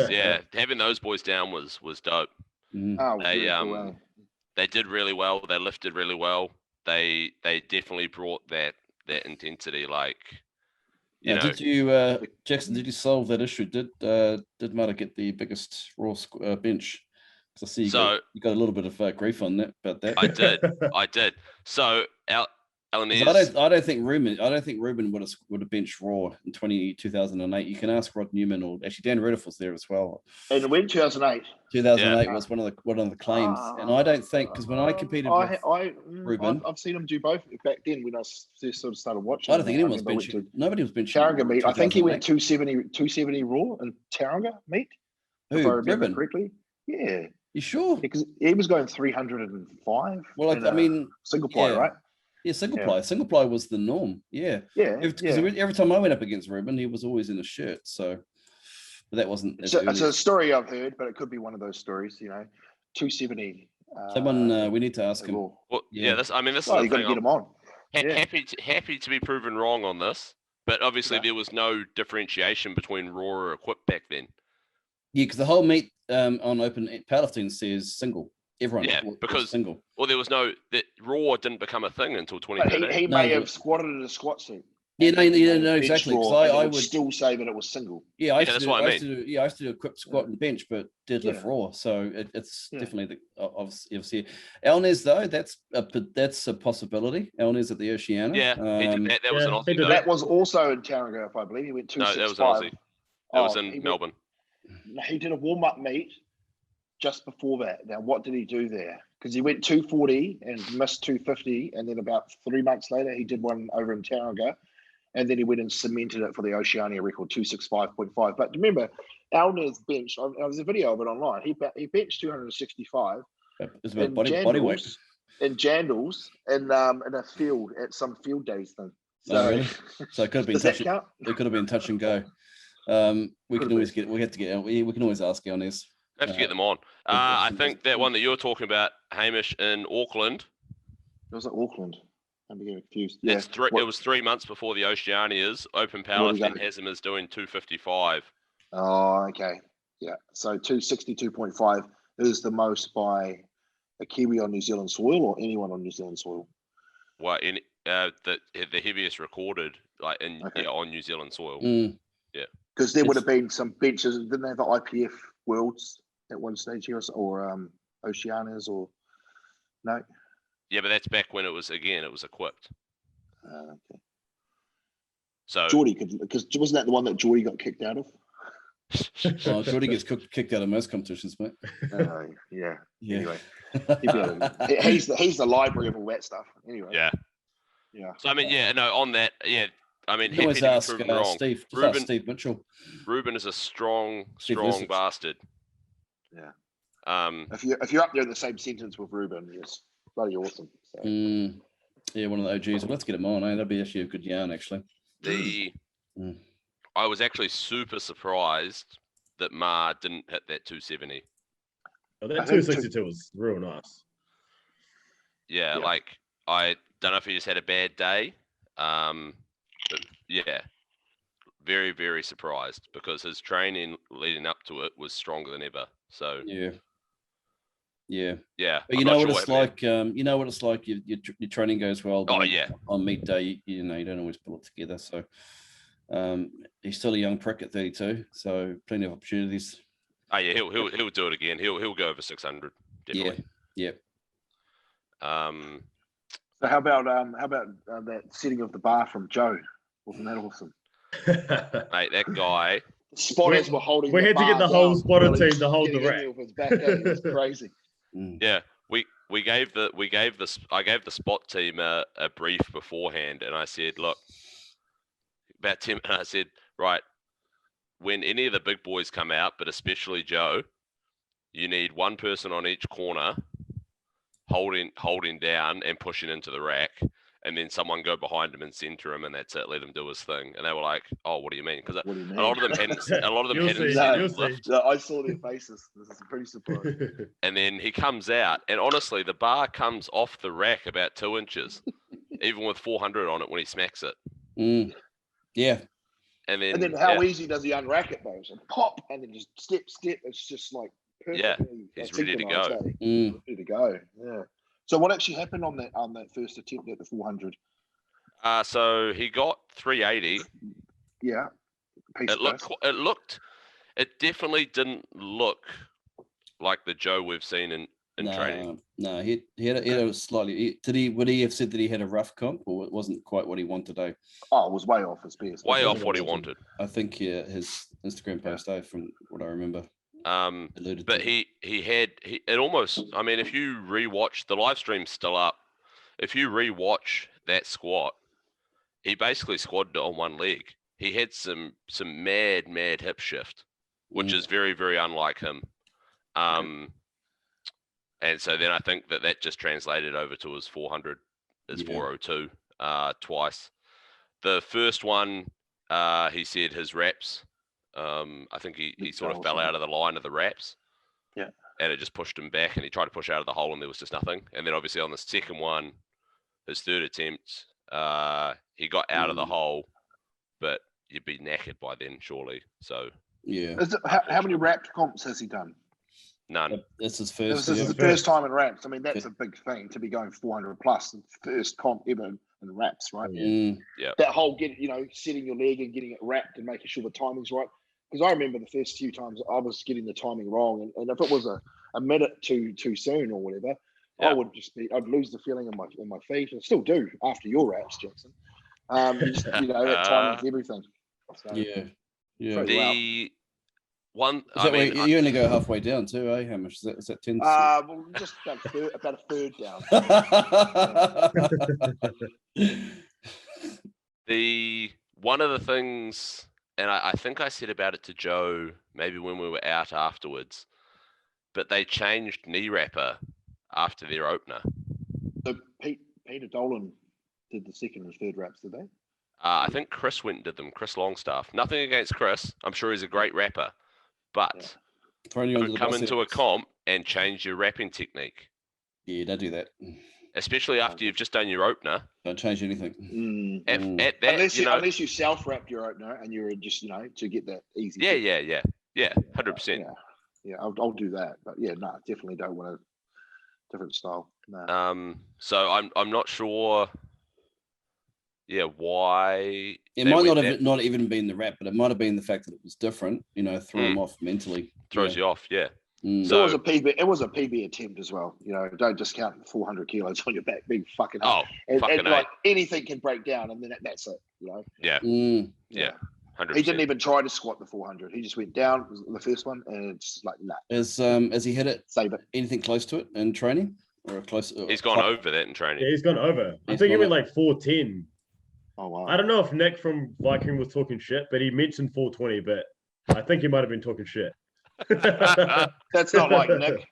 having those boys down was dope. Mm. They did really well. They lifted really well. They definitely brought that intensity, like. Did you, Jackson? Did you solve that issue? Did Mara get the biggest raw bench? Because I see you got a little bit of grief on that about that. I did. So I don't think Ruben would have benched raw in 2008. You can ask Rod Newman, or actually Dan Rudolph was there as well. And when 2008. 2008 was one of the claims, and I don't think, because when I competed with Ruben, I've seen him do both back then when I sort of started watching. I don't think anyone was benching. Nobody was benching. Tauranga meet. I think he went 270 raw in Tauranga meet. Who? If I remember Ruben? correctly. Yeah. You sure? Because he was going 305. Well, I mean, single ply, right? Yeah, single ply. Single ply was the norm. Yeah. Every time I went up against Ruben, he was always in a shirt. So, but that wasn't. It's a story I've heard, but it could be one of those stories. 270. Someone we need to ask him. Well, this is the you thing. got to get him on. Happy to be proven wrong on this, but obviously there was no differentiation between raw or equipped back then. Yeah, because the whole meet on open powerlifting says single. Everyone, because single. Well, there was that raw didn't become a thing until 2013. He may have squatted in a squat suit. Yeah, no, exactly. Because I would still say that it was single. Yeah, I used to do equipped squat Mm. and bench, but deadlift raw. So it's definitely obviously. Elnez though, that's a possibility. Elnez at the Oceania. Yeah, that was an Aussie. That was also in Tauranga, if I believe. He went 265. No, that was an Aussie. That was in Melbourne. He did a warm-up meet just before that. Now, what did he do there? Because he went 240 and missed 250, and then about 3 months later, he did one over in Tauranga, and then he went and cemented it for the Oceania record, 265.5. But remember, Elnez benched. There's a video of it online. He benched 265. It's about body weight. In Jandals, in a field at some field days thing. So, really? So it could have been touch. It could have been touch and go. We can always ask Elnez. Have to get them on. I think that one that you're talking about, Hamish, in Auckland. It was at Auckland. I'm getting confused. Yeah. It was 3 months before the Oceanias. Open powerlifting has him as doing 255. Oh, okay. Yeah. So 262.5 is the most by a Kiwi on New Zealand soil, or anyone on New Zealand soil. Well, the heaviest recorded, like on New Zealand soil. Mm. Yeah. Because there would have been some benches. Didn't they have the IPF Worlds at one stage here, or Oceanias, or no? Yeah, but that's back when it was equipped. Okay. So Geordie because wasn't that the one that Geordie got kicked out of? Oh, Geordie gets kicked out of most competitions, mate. Yeah. Anyway, he's the library of all that stuff. Anyway. Yeah. So I mean, on that, I mean, you always ask Steve. Ruben, Steve Mitchell. Ruben is a strong bastard. Yeah. If you're up there in the same sentence with Ruben, it's bloody awesome. So. Yeah, one of the OGs. Well, let's get him on. That'd be actually a good yarn, actually. I was actually super surprised that Ma didn't hit that 270. Oh, that 262 was real nice. Yeah, like I don't know if he just had a bad day. But yeah, very, very surprised because his training leading up to it was stronger than ever. So yeah, Yeah. But I'm you not know sure what it's like. You know what it's like. Your training goes well. Oh, but yeah. On meet day, you don't always pull it together. So he's still a young prick at 32. So plenty of opportunities. Oh yeah, he'll do it again. He'll go over 600 definitely. Yeah. So how about that setting of the bar from Joe? Wasn't that awesome? Mate, that guy. The spotters were holding. We the had to bar get the whole down spotter while he team was to hold the getting in rack. there with his back. It was crazy. Yeah, I gave the spot team a brief beforehand, and I said, look, about 10, and I said, right, when any of the big boys come out, but especially Joe, you need one person on each corner holding down and pushing into the rack, and then someone go behind him and center him, and that's it. Let him do his thing. And they were like, "Oh, what do you mean?" Because a lot of them hadn't You'll seen see, him you'll see. lift. No, I saw their faces. This is pretty surprising. And then he comes out, and honestly, the bar comes off the rack about 2 inches, even with 400 on it when he smacks it. Yeah. And then how easy does he unrack it though? So pop, and then just step. It's just like perfectly. He's ready to go. Ready to go. Yeah. So what actually happened on that first attempt at the 400? So he got 380. Yeah. It definitely didn't look like the Joe we've seen in training. No, he had a slightly. Would he have said that he had a rough comp, or it wasn't quite what he wanted today? Oh, it was way off his best. Way off what he wanted. I think his Instagram post, from what I remember. But it almost. I mean, if you rewatch the live stream's still up, if you rewatch that squat, he basically squatted it on one leg. He had some mad hip shift, which is very, very unlike him. And so then I think that just translated over to his 400, his 402 twice. The first one, he said his reps. I think he sort of fell out of the line of the reps. Yeah. And it just pushed him back, and he tried to push out of the hole, and there was just nothing. And then obviously on the second one, his third attempt, he got out of the hole, but you'd be knackered by then, surely. So yeah. How many wrapped comps has he done? None. This is first. This is the first time in wraps. I mean, that's a big thing to be going 400 plus. The first comp ever in wraps, right? Yeah. That whole setting your leg and getting it wrapped and making sure the timing's right. Because I remember the first few times I was getting the timing wrong, and if it was a minute too soon or whatever, I'd lose the feeling in my feet, and still do after your wraps, Jackson. That timing's everything. So, yeah. The one, you only go halfway down too, eh, Hamish? Is that 10? Well, just about a third down. One of the things, and I think I said about it to Joe maybe when we were out afterwards, but they changed knee wrapper after their opener. So Peter Dolan did the second and third wraps, did they? I think Kris went and did them. Kris Longstaff. Nothing against Kris. I'm sure he's a great rapper, but come into a comp and change your wrapping technique. Yeah, don't do that. Especially after you've just done your opener. Don't change anything. At that, unless you self-wrapped your opener and you're just, to get that easy. Yeah, 100%. Yeah, I'll do that. But yeah, no, definitely don't want a different style. No. So I'm not sure. Yeah, why? It might not even been the wrap, but it might have been the fact that it was different. Throw them off mentally. Throws you off, yeah. So it was a PB attempt as well. Don't discount 400 kilos on your back, big fucking. And like anything can break down, and then that's it. Yeah. 100%. He didn't even try to squat the 400. He just went down the first one, and it's like nah. Has he hit it? Save it. Anything close to it in training, or close? He's gone over that in training. Yeah, he's gone over. I think he went like 410. Oh wow! I don't know if Nick from Viking was talking shit, but he mentioned 420. But I think he might have been talking shit. That's not like Nick.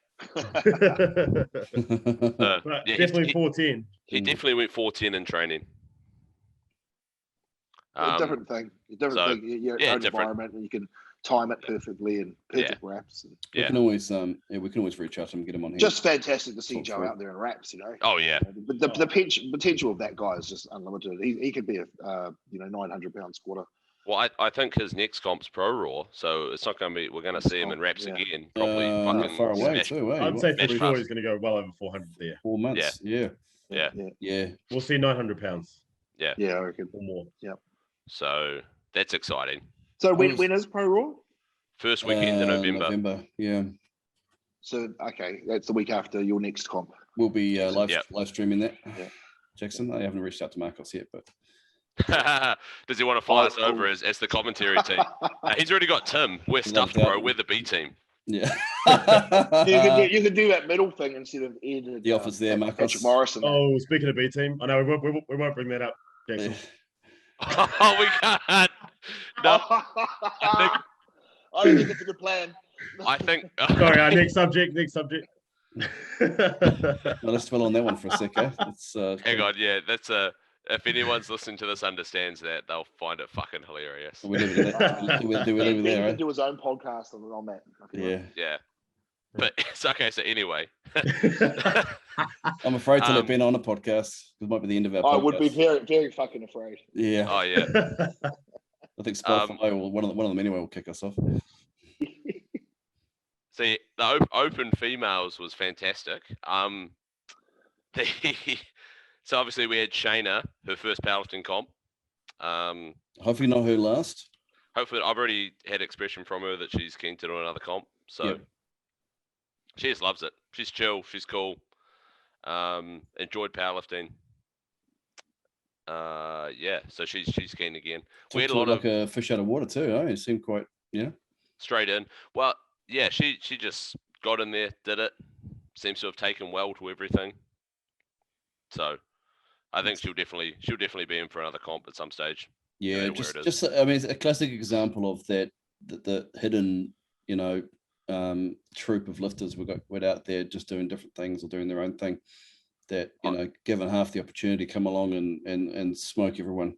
Definitely 410. He definitely went 410 in training. A different thing. Your own environment, and you can time it perfectly and perfect wraps. We can always reach out to him and get him on here. Just fantastic to see Joe out there in wraps, Oh yeah. But the potential of that guy is just unlimited. He could be a 900-pound squatter. Well, I think his next comp's Pro Raw, so it's not going to be. We're going to see him in wraps again. Probably not fucking far away smash. too. I'd say for Smash sure pass. he's going to go well over 400 there. 4 months. Yeah. We'll see 900 pounds. Yeah, I reckon. Or more. So that's exciting. So when is Pro Raw? First weekend in November. Yeah. So okay, that's the week after your next comp. We'll be live Yep. streaming that. Yeah. Jackson, I haven't reached out to Marcos yet, but Does he want to fly us over as the commentary team? He's already got Tim. We're stuffed, bro. We're the B team. yeah. You could do that middle thing instead of Ed. The office there, Marcos. Patrick Morrison. Oh, speaking of B team, I know we won't bring that up, Jackson. Oh, we can't. No, I don't think it's a good plan. I think. Sorry, next subject. Well, let's dwell on that one for a sec. It's, Hang on, yeah, that's a. If anyone's listening to this understands that, they'll find it fucking hilarious. we leave it there. We leave it He there, can right? do his own podcast on that. Yeah. But it's okay. So anyway, I'm afraid to let Ben on a podcast. It might be the end of our podcast. I would be very, very fucking afraid. Yeah. oh yeah, I think Spotify or one of them anyway will kick us off. see the open females was fantastic. So obviously we had Shayna, her first powerlifting comp. Hopefully not her last. Hopefully, I've already had expression from her that she's keen to do another comp. So she just loves it. She's chill. She's cool. Enjoyed powerlifting. So she's keen again. We had a lot like a fish out of water too. It seemed quite straight in. Well, yeah, she just got in there, did it. Seems to have taken well to everything. So I think she'll definitely be in for another comp at some stage. Yeah, just I mean, it's a classic example of that the hidden, troop of lifters we're out there just doing different things or doing their own thing. That given half the opportunity, come along and smoke everyone.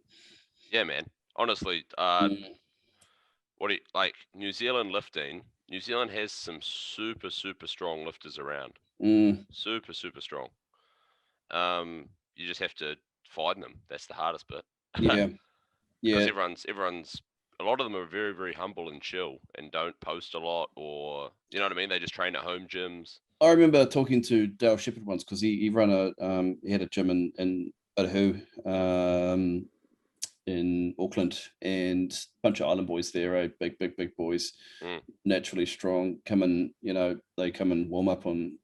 Yeah, man. Honestly, what do you like? New Zealand lifting. New Zealand has some super strong lifters around. Super strong. You just have to find them. That's the hardest bit. Yeah. Because everyone's a lot of them are very, very humble and chill and don't post a lot, or you know what I mean? They just train at home gyms. I remember talking to Dale Shepherd once because he had a gym in Otahu, in Auckland, and a bunch of island boys there, big boys, naturally strong. They come and warm up on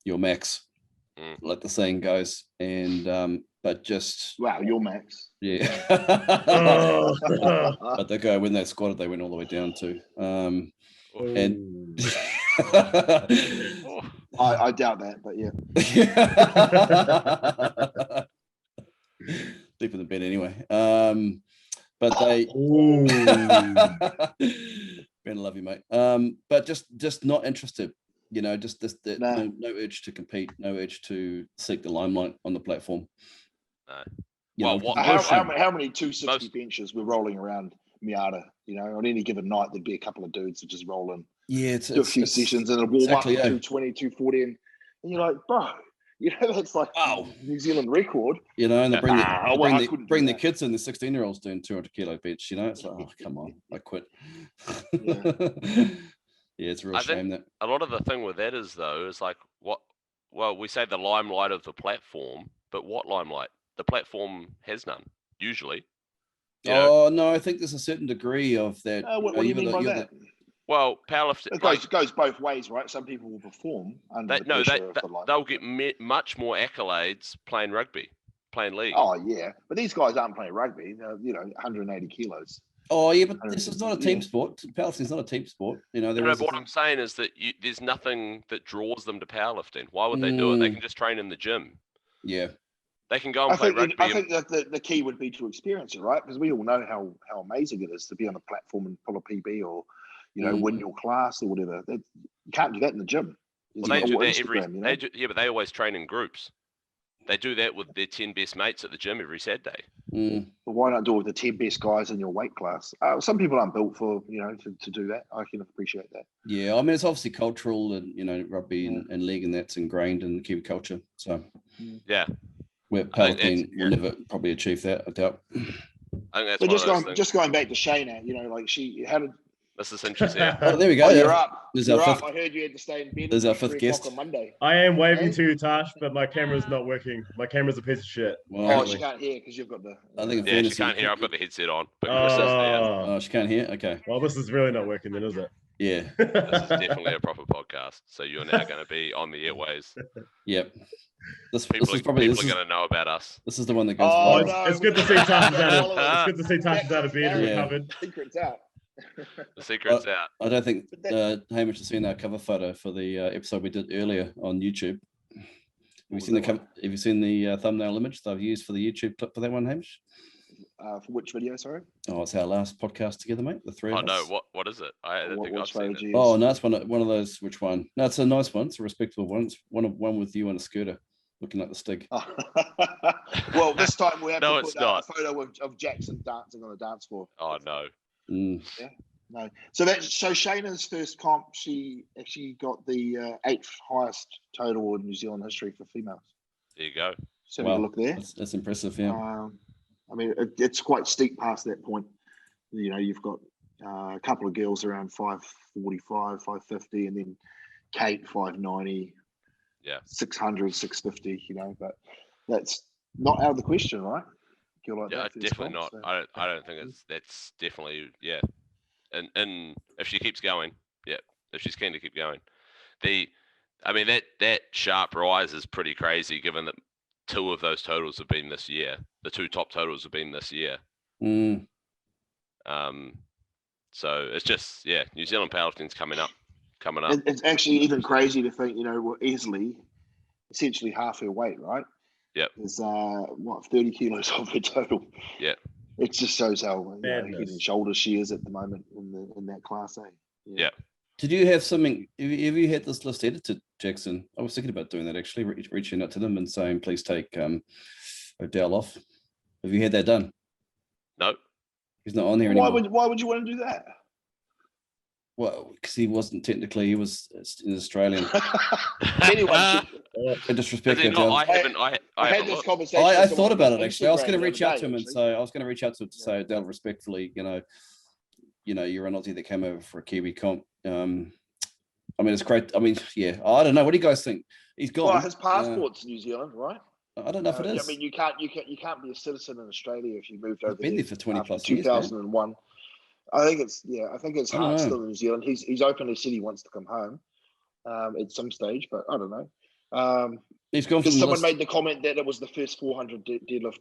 your max, like the saying goes, and but just your max. Yeah. But they go when they squatted, they went all the way down to and I doubt that, but yeah. Deep in the bed anyway. But they Ben, I love you, mate. But just not interested. No urge to compete, no urge to seek the limelight on the platform. No. How many 260 benches were rolling around Miata? On any given night, there'd be a couple of dudes that just roll in. Yeah, do a few sessions and a warm up 220, 240, and you're like, bro, that's like New Zealand record. And they bring the kids in, the 16-year-olds doing 200 kilo bench. It's like, oh, come on, I quit. Yeah, it's a real shame that a lot of the thing with that is like we say the limelight of the platform, but what limelight? The platform has none usually. No, I think there's a certain degree of that. What do you mean by that? Well, powerlifting it goes both ways, right? Some people will perform under the pressure of the life. They'll get much more accolades playing rugby, playing league. Oh yeah, but these guys aren't playing rugby. They're 180 kilos. Oh yeah, but this is not a team sport. Powerlifting is not a team sport. But what I'm saying is that there's nothing that draws them to powerlifting. Why would they do it? They can just train in the gym. Yeah. They can go and play rugby. I think that the key would be to experience it, right? Because we all know how amazing it is to be on a platform and pull a PB or, win your class or whatever. You can't do that in the gym. Well, they do that but they always train in groups. They do that with their 10 best mates at the gym every Saturday. But why not do it with the 10 best guys in your weight class? Some people aren't built for, to do that. I can appreciate that. Yeah, I mean, it's obviously cultural and, rugby and league and that's ingrained in Kiwi culture. So, yeah. Where powerlifting will never probably achieve that, I doubt. I think that's But one of those things. just going back to Shayna, you know, like how did This is interesting. Yeah. Oh, there we go. oh, yeah. you're up. There's You're our up. fifth. I heard you had to stay in bed There's our until fifth 3 guest. o'clock on Monday. I am waving Hey? to you, Tash, but my camera's not working. My camera's a piece of shit. Well, Oh, apparently. she can't hear because you've got the. I think in Yeah, fairness, she can't hear. I've got the headset on, but Kris is there. Oh, she can't hear. Okay. Well, this is really not working then, is it? Yeah. This is definitely a proper podcast. So you're now going to be on the airways. Yep. This People is probably are going to know about us. this is the one that goes. Oh, viral. no, it's good to see Tash is out of, it's good to see Tash is out of bed and Yeah. recovered. Secret's out. The secret's out. I don't think But that- Hamish has seen our cover photo for the episode we did earlier on YouTube. Have you was seen the that one? have you seen the thumbnail image that I've used for the YouTube clip for that one, Hamish? For which video, sorry? Oh, it's our last podcast together, mate. The three Oh of no, us. what is it? I don't What think I've seen it. strategy is? Oh no, it's one of those. Which one? No, it's a nice one. It's a respectable one. It's one with you on a scooter, looking like the Stig. Well, this time we have No, to it's put not. a photo of Jackson dancing on a dance floor. Oh no. Mm. No. So Shayna's first comp, she actually got the 8th highest total in New Zealand history for females. There you go. So have a Wow. look there. That's impressive. Yeah. I mean, it's quite steep past that point. You know, you've got a couple of girls around 545, 550, and then Kate 590, Yeah. 600, 650. You know, but that's not out of the question, right? Girl like Yeah, that first definitely comp, not. so- I don't think that's definitely And if she keeps going, if she's keen to keep going, that sharp rise is pretty crazy given that 2 of those totals have been this year. The 2 top totals have been this year. Mm. So it's just New Zealand powerlifting's coming up. It's actually even crazy to think, you know, we're easily essentially half her weight, right? Yep. Is 30 kilos of her total. Yeah. It just shows how head Madness. and shoulders she is at the moment in that class A. Yeah. Did you have something? Have you had this list edited, Jackson? I was thinking about doing that actually, reaching out to them and saying, please take Odell off. Have you had that done? No. He's not on here Why anymore. why would you want to do that? Well, because he wasn't technically. He was an Australian. Anyway, Disrespect. Is it not? Odell. I haven't. I I had haven't this looked. conversation. I with thought someone about on it actually. I was Instagram going to the reach other out to day, him and actually. say, I was going to reach out to him to say, Odell, respectfully, you know, you're an Aussie that came over for a Kiwi comp. I mean, it's great. I mean, yeah, I don't know. What do you guys think? He's gone. Well, his passport's New Zealand, right? I don't know if it is. I mean, you can't be a citizen in Australia if you moved over been there there for 20 after plus years, man. 2001. I think it's I don't heart's know. still in New Zealand. He's openly said he wants to come home at some stage, but I don't know. He's gone from Because the someone list. made the comment that it was the first 400 deadlift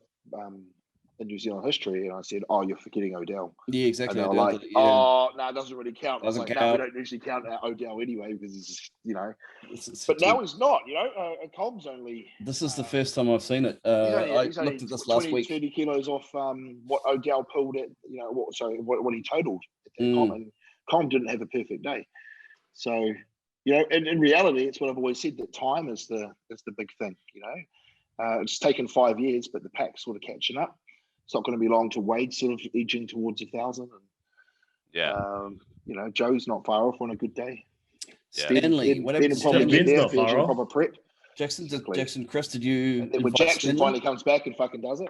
in New Zealand history, and I said, "Oh, you're forgetting Odell." Yeah, And exactly. they were Odell like, did it, yeah. "Oh, no, it doesn't really count." I was Doesn't like, "No, count. we don't usually count our Odell anyway because he's just, you know." It's But too- now he's not. You know, Cobb's only. this is the first time I've seen it. He's I only looked at this last 20, week. 30 kilos off what Odell pulled at, you know, what he totaled at that Mm. comp, and Cobb didn't have a perfect day. So, you know, in reality, it's what I've always said, that time is the big thing, you know. It's taken 5 years, but the pack's sort of catching up. It's not going to be long to Wade sort of edging towards 1,000. And, you know, Joe's not far off on a good day. Yeah. Stanley, what happened Ben to will probably Stanley? get there Ben's if he not has far a off. proper prep. Jackson, Chris, did you? And then when invite Jackson Stanley? finally comes back and fucking does it,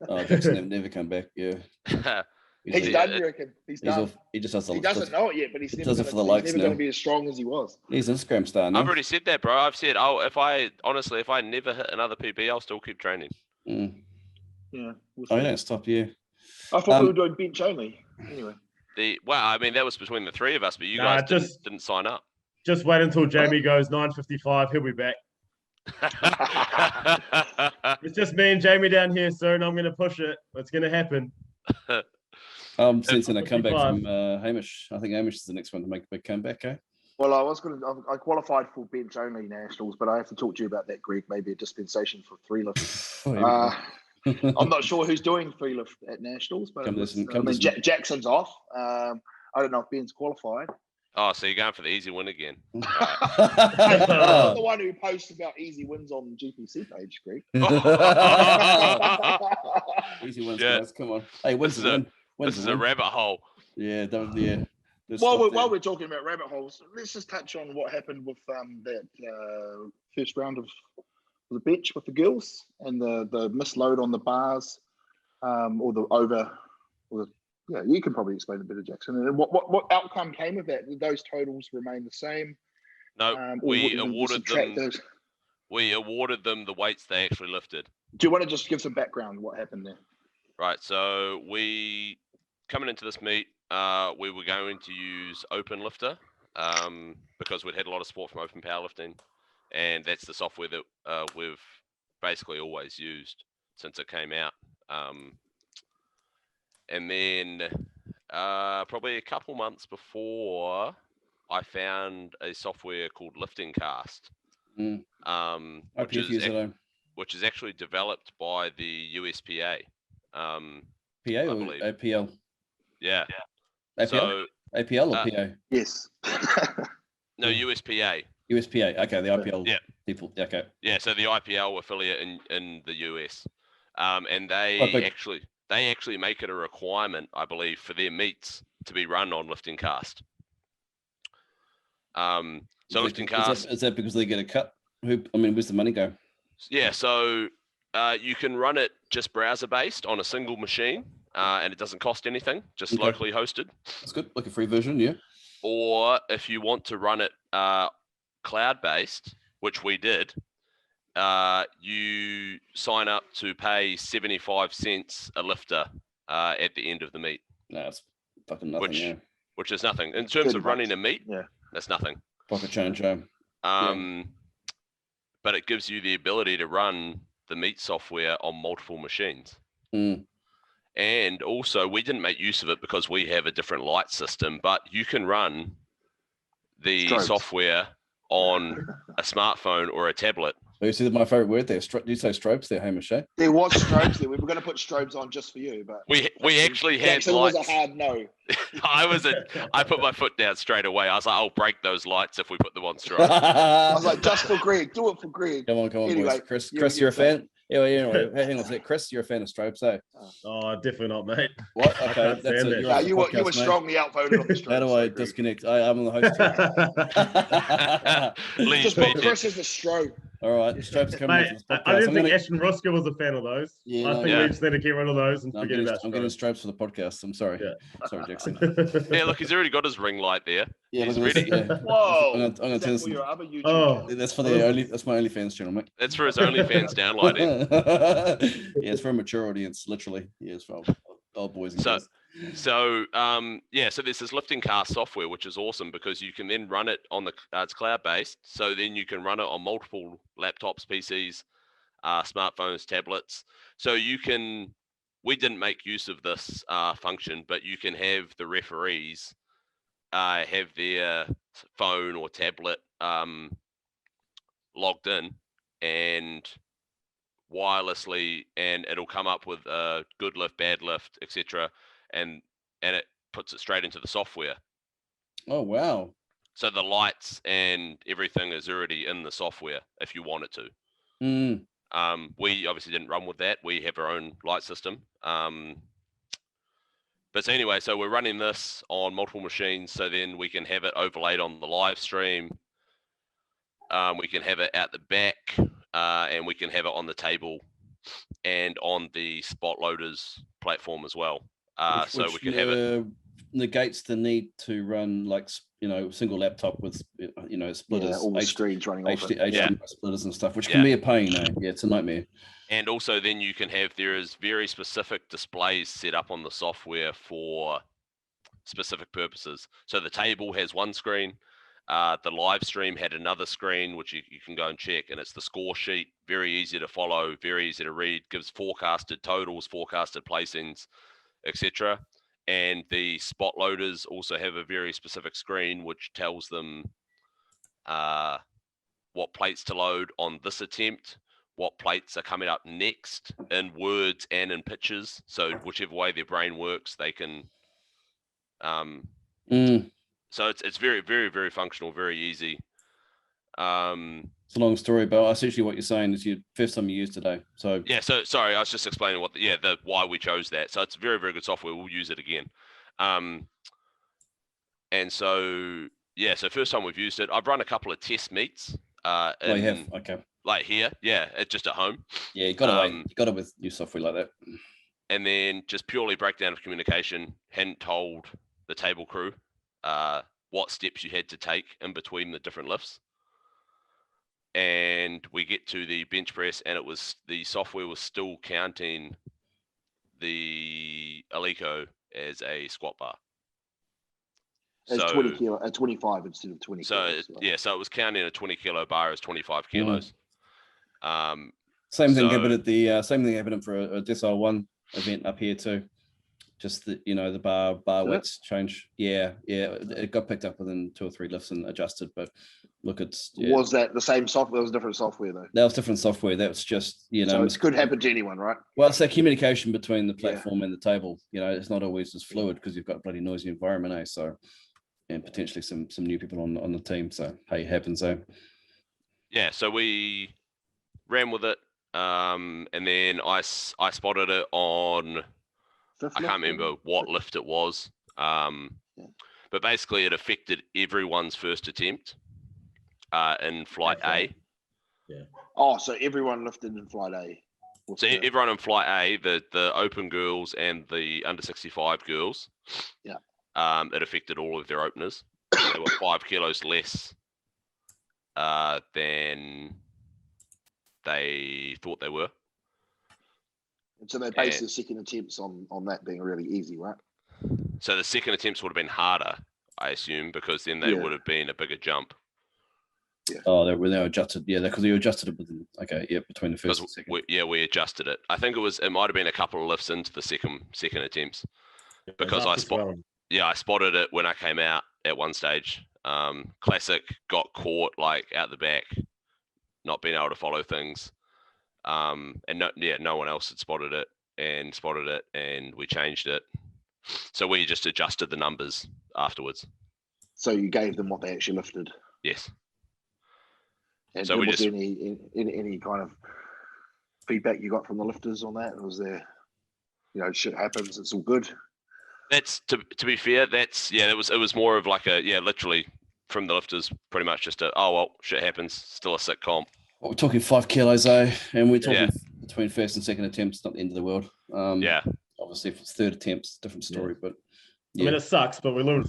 Oh, Jackson never come back. Yeah, he's he- done, you reckon? He's done. he just does. He doesn't know it yet, but he's never does it gonna, for the he's likes never now. going to be as strong as he was. He's an Instagram star now. I've already said that, bro. I've said, if I never hit another PB, I'll still keep training. Mm. Yeah. We'll Oh, see. you don't stop you. I thought we were doing bench only. Anyway. I mean, that was between the 3 of us, but you Nah, guys didn't sign up. Just wait until Jamie goes 9:55. He'll be back. It's just me and Jamie down here soon. I'm going to push it. It's going to happen. I'm sensing a comeback 55. from Hamish. I think Hamish is the next one to make a big comeback. Eh? Well, I qualified for bench only nationals, but I have to talk to you about that, Greg. Maybe a dispensation for 3 lift. Oh, here we go. I'm not sure who's doing 3 lift at nationals, but Come listen, come listen. Jackson's off. I don't know if Ben's qualified. Oh, so you're going for the easy win again. I'm not the one who posts about easy wins on GPC page, Greg. Easy ones, Yeah. guys. Come on. Hey, wins This a is win. This is a rabbit hole. Yeah, that was yeah. While we're talking about rabbit holes, let's just touch on what happened with that first round of the bench with the girls and the misload on the bars. or the over, or the, yeah, you can probably explain a bit of Jackson. And what outcome came of that? Did those totals remain the same? No, we awarded them. We awarded them the weights they actually lifted. Do you want to just give some background on what happened there? Right. So we coming into this meet, we were going to use open lifter because we'd had a lot of support from open powerlifting, and that's the software that we've basically always used since it came out. And then probably a couple months before, I found a software called Lifting Cast, which is actually developed by the USPA. PA or APL? Yeah. APL? So APL or PA? Yes. No, USPA. USPA. Okay, the IPL Yeah. people. Okay. Yeah, so the IPL affiliate in the US, and they actually make it a requirement, I believe, for their meets to be run on Lifting Cast. So Lifting Cast is that because they get a cut? Where's the money go? Yeah, so you can run it just browser based on a single machine, and it doesn't cost anything, just locally hosted. That's good, like a free version, yeah. Or if you want to run it cloud based, which we did, you sign up to pay 75 cents a lifter at the end of the meet. No, it's fucking nothing. Which is nothing in terms of running a meet. Yeah, that's nothing. Pocket change. But it gives you the ability to run the meet software on multiple machines. And also, we didn't make use of it because we have a different light system, but you can run the software on a smartphone or a tablet. You see my favorite word there. Do you say strobes there, Hamish? There was strobes there. We were going to put strobes on just for you, but we actually had Jackson lights. Was a hard no. I put my foot down straight away. I was like, I'll break those lights if we put them on strobes. I was like, just for Creagh, do it for Creagh. Come on, anyway, boys. Kris, you're a fan. Yeah, anyway, hang on a sec. Kris, you're a fan of strobes, eh? Oh, definitely not, mate. What? Okay, that's it. Yeah, you were strongly outvoted on the strobes. How do I disconnect? I'm on the host. Just put Kris as the strobe. All right, strobes coming. Mate, I didn't think Ashton Roscoe was a fan of those. Yeah, I think we just need to get rid of those and forget about strobes. I'm getting strobes for the podcast. I'm sorry. Yeah. Sorry, Jackson. Yeah, look, he's already got his ring light there. Yeah, he's ready. Whoa! I'm gonna turn this. Your other YouTube that's for that's my OnlyFans channel, mate. That's for his OnlyFans downloading. Yeah, it's for a mature audience, literally. Yeah, it's for old boys and girls. So there's this Lifting Cast software, which is awesome because you can then run it on the it's cloud based. So then you can run it on multiple laptops, PCs, smartphones, tablets. So we didn't make use of this function, but you can have the referees have their phone or tablet logged in and wirelessly, and it'll come up with a good lift, bad lift, etc. And it puts it straight into the software. Oh wow! So the lights and everything is already in the software if you want it to. We obviously didn't run with that. We have our own light system. But so anyway, so we're running this on multiple machines, so then we can have it overlaid on the live stream. We can have it out the back, and we can have it on the and on the spot loaders platform as well. So we can have it. Negates the need to run single laptop with splitters, all the screens running off it. HDMI splitters and stuff, which can be a pain. Yeah, it's a nightmare. And also then you can there is very specific displays set up on the software for specific purposes. So the table has one screen, the live stream had another screen, which you can go and check, and it's the score sheet, very easy to follow, very easy to read, gives forecasted totals, forecasted placings, etc. And the spot loaders also have a very specific screen which tells them what plates to load on this attempt, what plates are coming up next in words and in pictures. So whichever way their brain works, they can. So it's very, very, very functional, very easy. It's a long story, but essentially what you're saying is your first time you used today. So yeah. So sorry, I was just explaining why we chose that. So it's very, very good software. We'll use it again. And so so first time we've used it. I've run a couple of test meets. You have? Okay. Like here, it's just at home. Yeah, you got to with new software like that. And then just purely breakdown of communication, hadn't told the table crew what steps you had to take in between the different lifts. And we get to the bench press, and the software was still counting the Alico as a squat bar. As 20 kilo, at 25 instead of 20 kilos. So it was counting a 20 kilo bar as 25 kilos. Same thing happened for a Decile 1 event up here too. Just the the bar weights change. Yeah, it got picked up within 2 or 3 lifts and adjusted. But look, was that the same software? It was different software though. That was different software. That was just So it could happen to anyone, right? Well, it's that communication between the platform and the table. It's not always as fluid because you've got a bloody noisy environment, So, and potentially some new people on the team. So hey, it happens, Yeah. So we ran with it, and then I spotted it on. I can't remember what lift it was, but basically it affected everyone's first attempt in flight A. Yeah. Oh, so everyone lifted in flight A. So everyone in flight A, the open girls and the under 65 girls. Yeah. It affected all of their openers. They were 5 kilos less than they thought they were. And so they based the second attempts on that being really easy, right? So the second attempts would have been harder, I assume, because then they would have been a bigger jump. Yeah. Oh, they were adjusted. Yeah, because you adjusted it within. Okay, yeah, between the first and second. We adjusted it. I think it might have been a couple of lifts into the second attempts, because I spotted it when I came out at one stage. Classic got caught like out the back, not being able to follow things. And no one else had spotted it, and we changed it. So we just adjusted the numbers afterwards. So you gave them what they actually lifted. Yes. And so was there any kind of feedback you got from the lifters on that? Was there, shit happens, it's all good? That's to be fair. It was more of like literally from the lifters, pretty much just shit happens. Still a sick comp. Well, we're talking 5 kilos, and we're talking between first and second attempts. Not the end of the world. Obviously, if it's third attempts, different story. But I mean, it sucks, but we learn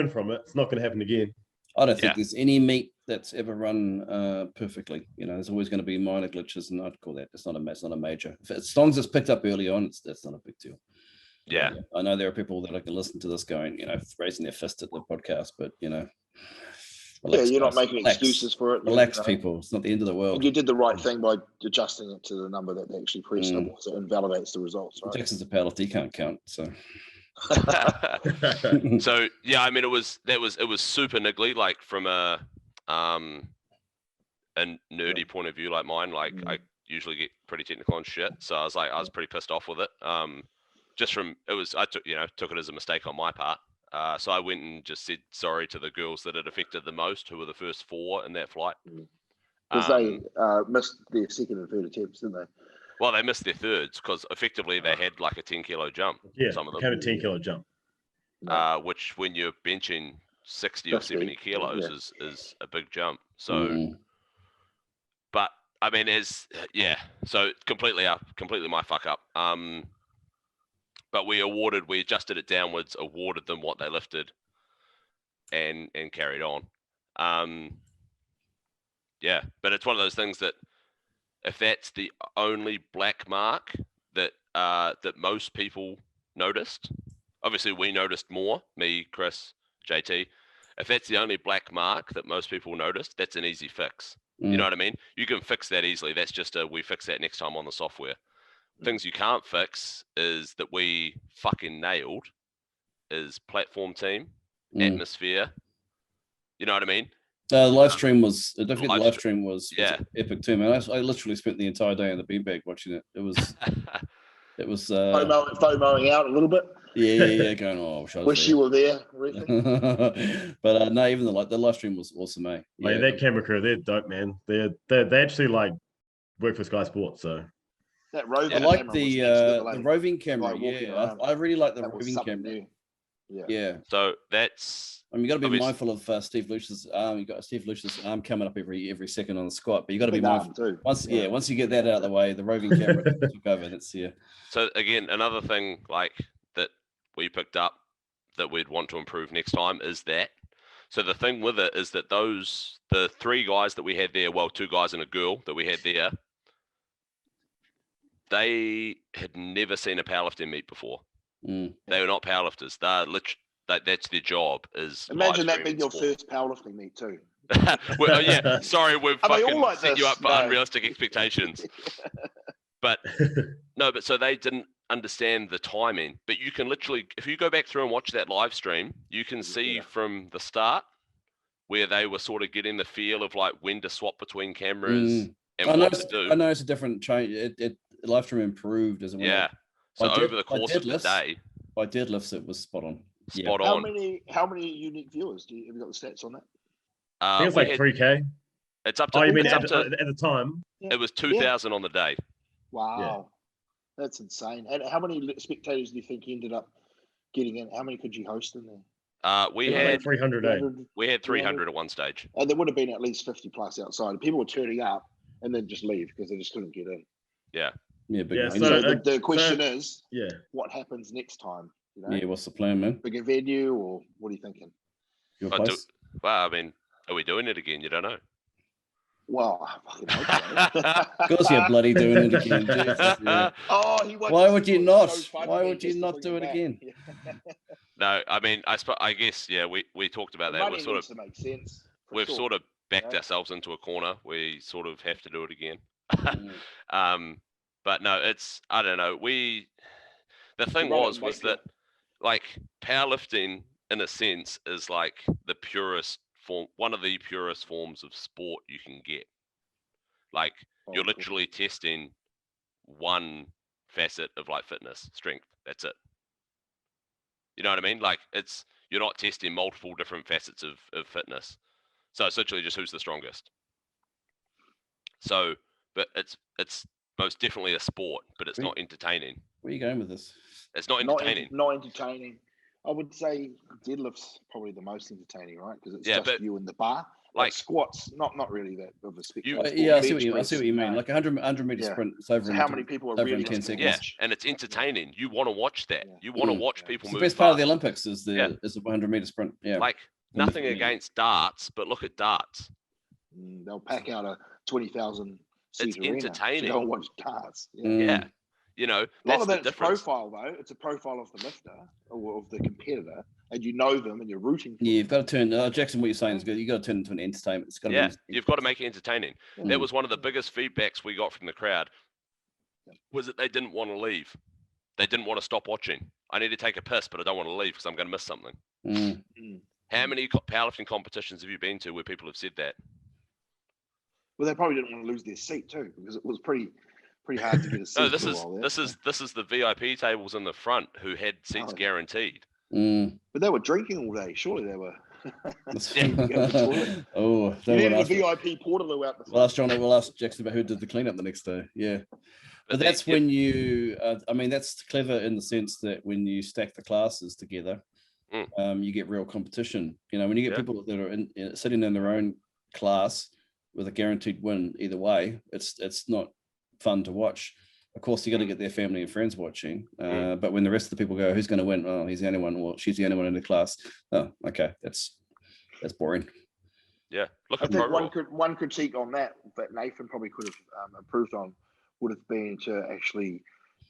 from it. It's not going to happen again. I don't think there's any meet that's ever run perfectly. There's always going to be minor glitches, and I'd call that it's not a major. As long as it's picked up early on, that's not a big deal. Yeah, I know there are people that I can listen to this going, raising their fist at the podcast, but relax, you're not making excuses for it. Relax, people. It's not the end of the world. And you did the right thing by adjusting it to the number that they actually pressed. Otherwise, it invalidates the results. Right? Jackson's a penalty, can't count. So. So yeah, I mean, it was super niggly, like from a nerdy point of view, like mine. Like I usually get pretty technical on shit, so I was pretty pissed off with it. I took it as a mistake on my part. So I went and just said sorry to the girls that it affected the most, who were the first 4 in that flight. Because they missed their second and third attempts, didn't they? Well, they missed their thirds because effectively they had like a 10 kilo jump. Yeah, some of them had a 10 kilo jump. Which when you're benching 60 or 70 kilos is a big jump. So, but I mean, so completely my fuck up. But we adjusted it downwards, awarded them what they lifted, and carried on. But it's one of those things that if that's the only black mark that most people noticed, obviously we noticed more, me, Kris, JT. If that's the only black mark that most people noticed, that's an easy fix. You know what I mean? You can fix that easily. That's just we fix that next time on the software. Things you can't fix is that we fucking nailed is platform team, atmosphere. You know what I mean? The live stream was epic too, man. I literally spent the entire day in the beanbag watching it. It was FOMOing out a little bit. Yeah, going, wish you were there. But no, even the live stream was awesome, mate. Like that camera crew, they're dope, man. They actually like work for Sky Sports, so. That roving I like the roving camera. I really like the roving camera. Yeah. So that's. I mean, you got to be mindful of Steve Lucius' arm. You got Steve Lucius' arm coming up every second on the squat, but you got to be mindful too. Once you get that out of the way, the roving camera took over. That's So again, another thing like that we picked up that we'd want to improve next time is that. So the thing with it is that the 3 guys that we had there, well, 2 guys and a girl that we had there, they had never seen a powerlifting meet before. They were not powerlifters. They're that's their job. Is imagine that being your first powerlifting meet too. Well, yeah, sorry, we've fucking like set this? you up for unrealistic expectations. But no, but so they didn't understand the timing. But you can literally, if you go back through and watch that live stream, you can see from the start where they were sort of getting the feel of like when to swap between cameras and what to do. I know it's a different change. It live stream improved as it went. Yeah. So over the course of the day, by deadlifts, it was spot on. Spot on. How many unique viewers have you got the stats on that? I think it's like 3K. It's up to. Oh, you mean at the time? It was 2,000 on the day. Wow, that's insane. And how many spectators do you think you ended up getting in? How many could you host in there? We had like 300. We had 300 at one stage. And there would have been at least 50 plus outside. People were turning up and then just leave because they just couldn't get in. Yeah. So the question is, what happens next time? You know? Yeah, what's the plan, man? Bigger venue, or what are you thinking? Your place? Well, I mean, are we doing it again? You don't know. Well, I fucking hope so. Of course you're bloody doing it again. Jesus, yeah. Why would you not? Why would you not do it again? No, I mean, I guess, we talked about that. We're sort of to make sense. We've sort of backed ourselves into a corner. We sort of have to do it again. But no, I don't know. The thing was that like powerlifting in a sense is like the purest form, one of the purest forms of sport you can get. Like you're literally testing one facet of like fitness, strength. That's it. You know what I mean? Like you're not testing multiple different facets of fitness. So it's literally just who's the strongest. So, but it's most definitely a sport, but it's not entertaining. Where are you going with this? It's not entertaining. Not entertaining. I would say deadlift's probably the most entertaining, right? Because it's just you in the bar. Like squats, not really that of a spectacle. I see what you mean. Like 100 meter sprint. It's over. So how many people are really 10 seconds? Yeah, and it's entertaining. You want to watch that. You want to watch people move. The best part of the Olympics is the 100 meter sprint. Yeah. Like nothing against darts, but look at darts. They'll pack out a 20,000. It's entertaining. You don't watch darts. Yeah. You know, a lot of that is profile, though. It's a profile of the lifter or of the competitor, and you know them and you're rooting for them. You've got to turn, Jackson, what you're saying is good. You've got to turn it into an entertainment. It's got to be you've got to make it entertaining. That was one of the biggest feedbacks we got from the crowd, was that they didn't want to leave. They didn't want to stop watching. I need to take a piss, but I don't want to leave because I'm going to miss something. How many powerlifting competitions have you been to where people have said that? Well, they probably didn't want to lose their seat too, because it was pretty hard to get a seat. No, this is the VIP tables in the front who had seats guaranteed. But they were drinking all day. Surely they were. Oh, you needed a VIP Portaloo out the front. We'll ask Jackson about who did the cleanup the next day. Yeah, but that's when you. I mean, that's clever in the sense that when you stack the classes together, you get real competition. You know, when you get people that are sitting in their own class with a guaranteed win either way, it's not fun to watch. Of course, you got to get their family and friends watching. But when the rest of the people go, who's going to win? Oh, he's the only one, or she's the only one in the class. Oh, okay, that's boring. Yeah, I think one critique on that Nathan probably could have improved on would have been to actually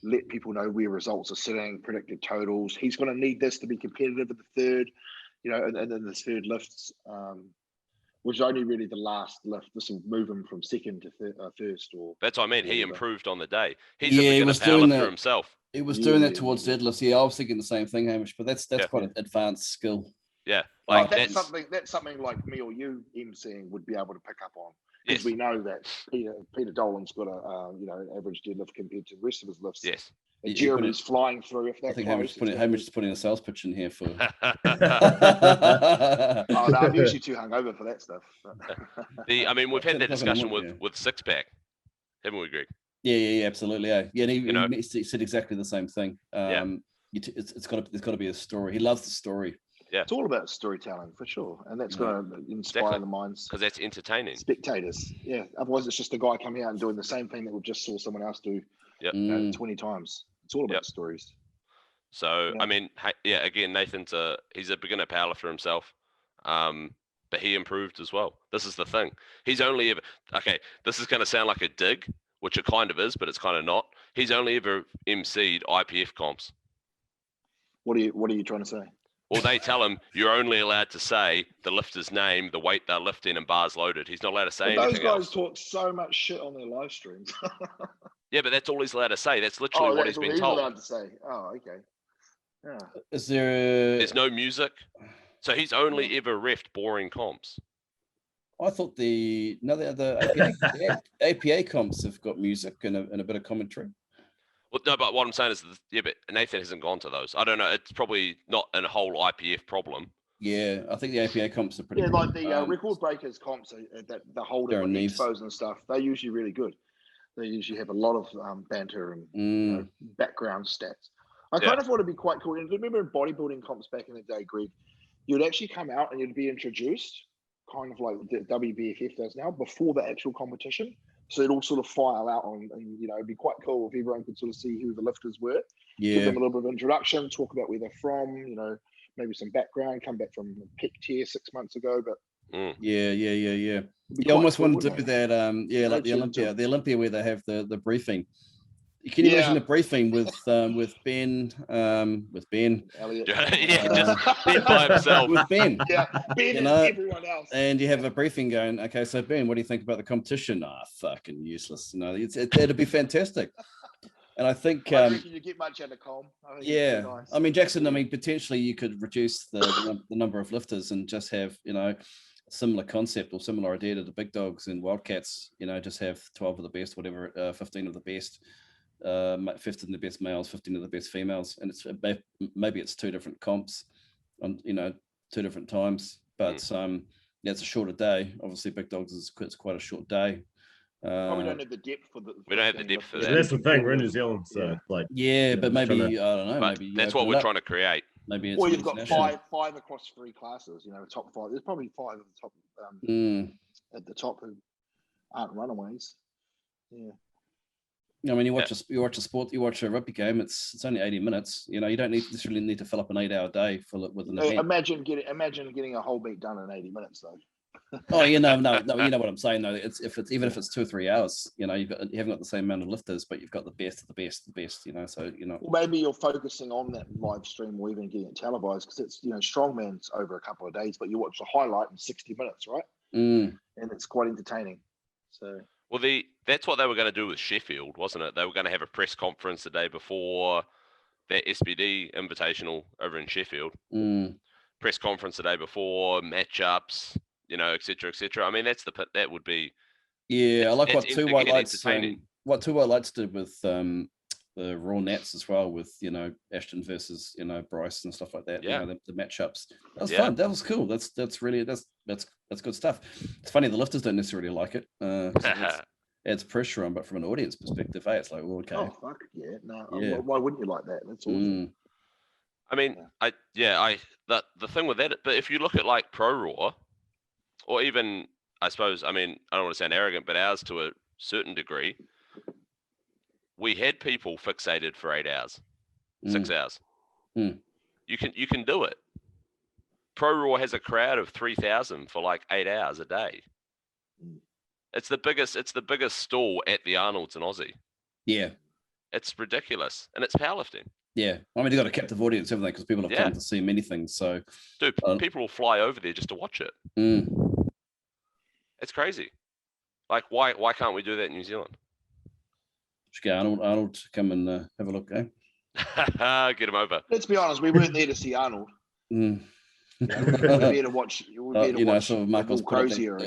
let people know where results are sitting, predicted totals. He's going to need this to be competitive at the third, you know, and then the third lifts. Which is only really the last lift. This will move him from second to first. Or that's what I mean. He improved on the day. He's a beginner powerlifter himself. He was doing that towards deadlifts. Yeah, I was thinking the same thing, Hamish. But that's quite an advanced skill. Yeah, like that's something like me or you emceeing would be able to pick up on. Because we know that Peter Dolan's got an average deadlift compared to the rest of his lifts. Yes. And Jeremy's flying through. If that, I think Hamish is putting a sales pitch in here for. I'm usually too hungover for that stuff. I mean, we've had that discussion with Six Pack, haven't we, Greg? Yeah, absolutely. Yeah, and he said exactly the same thing. it's got to be a story. He loves the story. Yeah, it's all about storytelling for sure, and that's going to inspire the minds because that's entertaining. Spectators, yeah. Otherwise, it's just a guy coming out and doing the same thing that we just saw someone else do 20 times. It's all about stories. So I mean, again, Nathan's he's a beginner powerlifter himself, but he improved as well. This is the thing. He's only ever this is going to sound like a dig, which it kind of is, but it's kind of not. He's only ever emceed IPF comps. What are you trying to say? Well, they tell him you're only allowed to say the lifter's name, the weight they're lifting, and bars loaded. He's not allowed to say anything else. Those guys talk so much shit on their live streams. Yeah, but that's all he's allowed to say. That's literally what he's been told. Allowed to say. Oh, okay. Yeah. There's no music, so he's only ever reffed boring comps. I thought the APA comps have got music and a bit of commentary. Well, no, but what I'm saying is, but Nathan hasn't gone to those. I don't know. It's probably not a whole IPF problem. Yeah, I think the APA comps are pretty good. Like the record breakers comps that the holding with expos and stuff, they're usually really good. They usually have a lot of banter and background stats. I kind of thought it'd be quite cool. And remember in bodybuilding comps back in the day, Greg, you'd actually come out and you'd be introduced, kind of like the WBFF does now, before the actual competition. So it'd all sort of file out on, and it'd be quite cool if everyone could sort of see who the lifters were. Yeah. Give them a little bit of introduction, talk about where they're from, maybe some background, come back from Pick Tier 6 months ago, but Yeah. You almost want to do that. Like the Olympia where they have the briefing. Can you imagine the briefing with Ben, Elliot, just Ben by himself, with Ben, Ben and everyone else, and you have a briefing going. Okay, so Ben, what do you think about the competition? Fucking useless. It'd be fantastic. And I think I reckon you get much out of Colm. Nice. I mean, Jackson. I mean, potentially you could reduce the number of lifters and just have similar concept or similar idea to the big dogs and Wildcats. Just have 12 of the best, whatever, 15 of the best. 15 of the best males, 15 of the best females, and maybe it's 2 different comps on 2 different times, but it's a shorter day. Obviously, big dogs is quite a short day. We don't have the depth for that. That's the thing. We're in New Zealand, so but maybe I don't know. Maybe that's what we're trying to create. Maybe it's you've got five across 3 classes. Top 5. There's probably 5 at the top. At the top who aren't runaways. Yeah. I mean, you watch a sport, you watch a rugby game. It's only 80 minutes. You don't necessarily need to fill up an 8-hour day with an event. Imagine getting a whole beat done in 80 minutes, though. Oh, you know what I'm saying though. Even if it's 2 or 3 hours, you haven't got the same amount of lifters, but you've got the best of the best. So Well, maybe you're focusing on that live stream or even getting it televised because it's strongman's over a couple of days, but you watch the highlight in 60 minutes, right? And it's quite entertaining. So. Well, that's what they were going to do with Sheffield, wasn't it? They were going to have a press conference the day before that SBD Invitational over in Sheffield. Press conference the day before, matchups, et cetera, et cetera. I mean, that would be. Yeah, I like what Two White Lights did with the Raw Nats as well, with Ashton versus Bryce and stuff like that. Yeah, the matchups. That was fun. That was cool. That's good stuff. It's funny the lifters don't necessarily like it. Adds pressure on, but from an audience perspective, hey, it's like, well, okay. Oh fuck yeah! No, why wouldn't you like that? That's awesome. I mean, the thing with that, but if you look at like Pro Raw, or even I suppose, I mean, I don't want to sound arrogant, but ours to a certain degree, we had people fixated for 8 hours, 6 hours. You can do it. Pro Raw has a crowd of 3,000 for like 8 hours a day. It's the biggest stall at the Arnold's in Aussie. Yeah. It's ridiculous. And it's powerlifting. Yeah. I mean, you've got a captive audience, haven't they? Because people have come to see many things. So, dude, people will fly over there just to watch it. It's crazy. Like, why can't we do that in New Zealand? Just get Arnold come and have a look, eh? Get him over. Let's be honest, we weren't there to see Arnold. We were there to watch. Sort of Marcos Crozier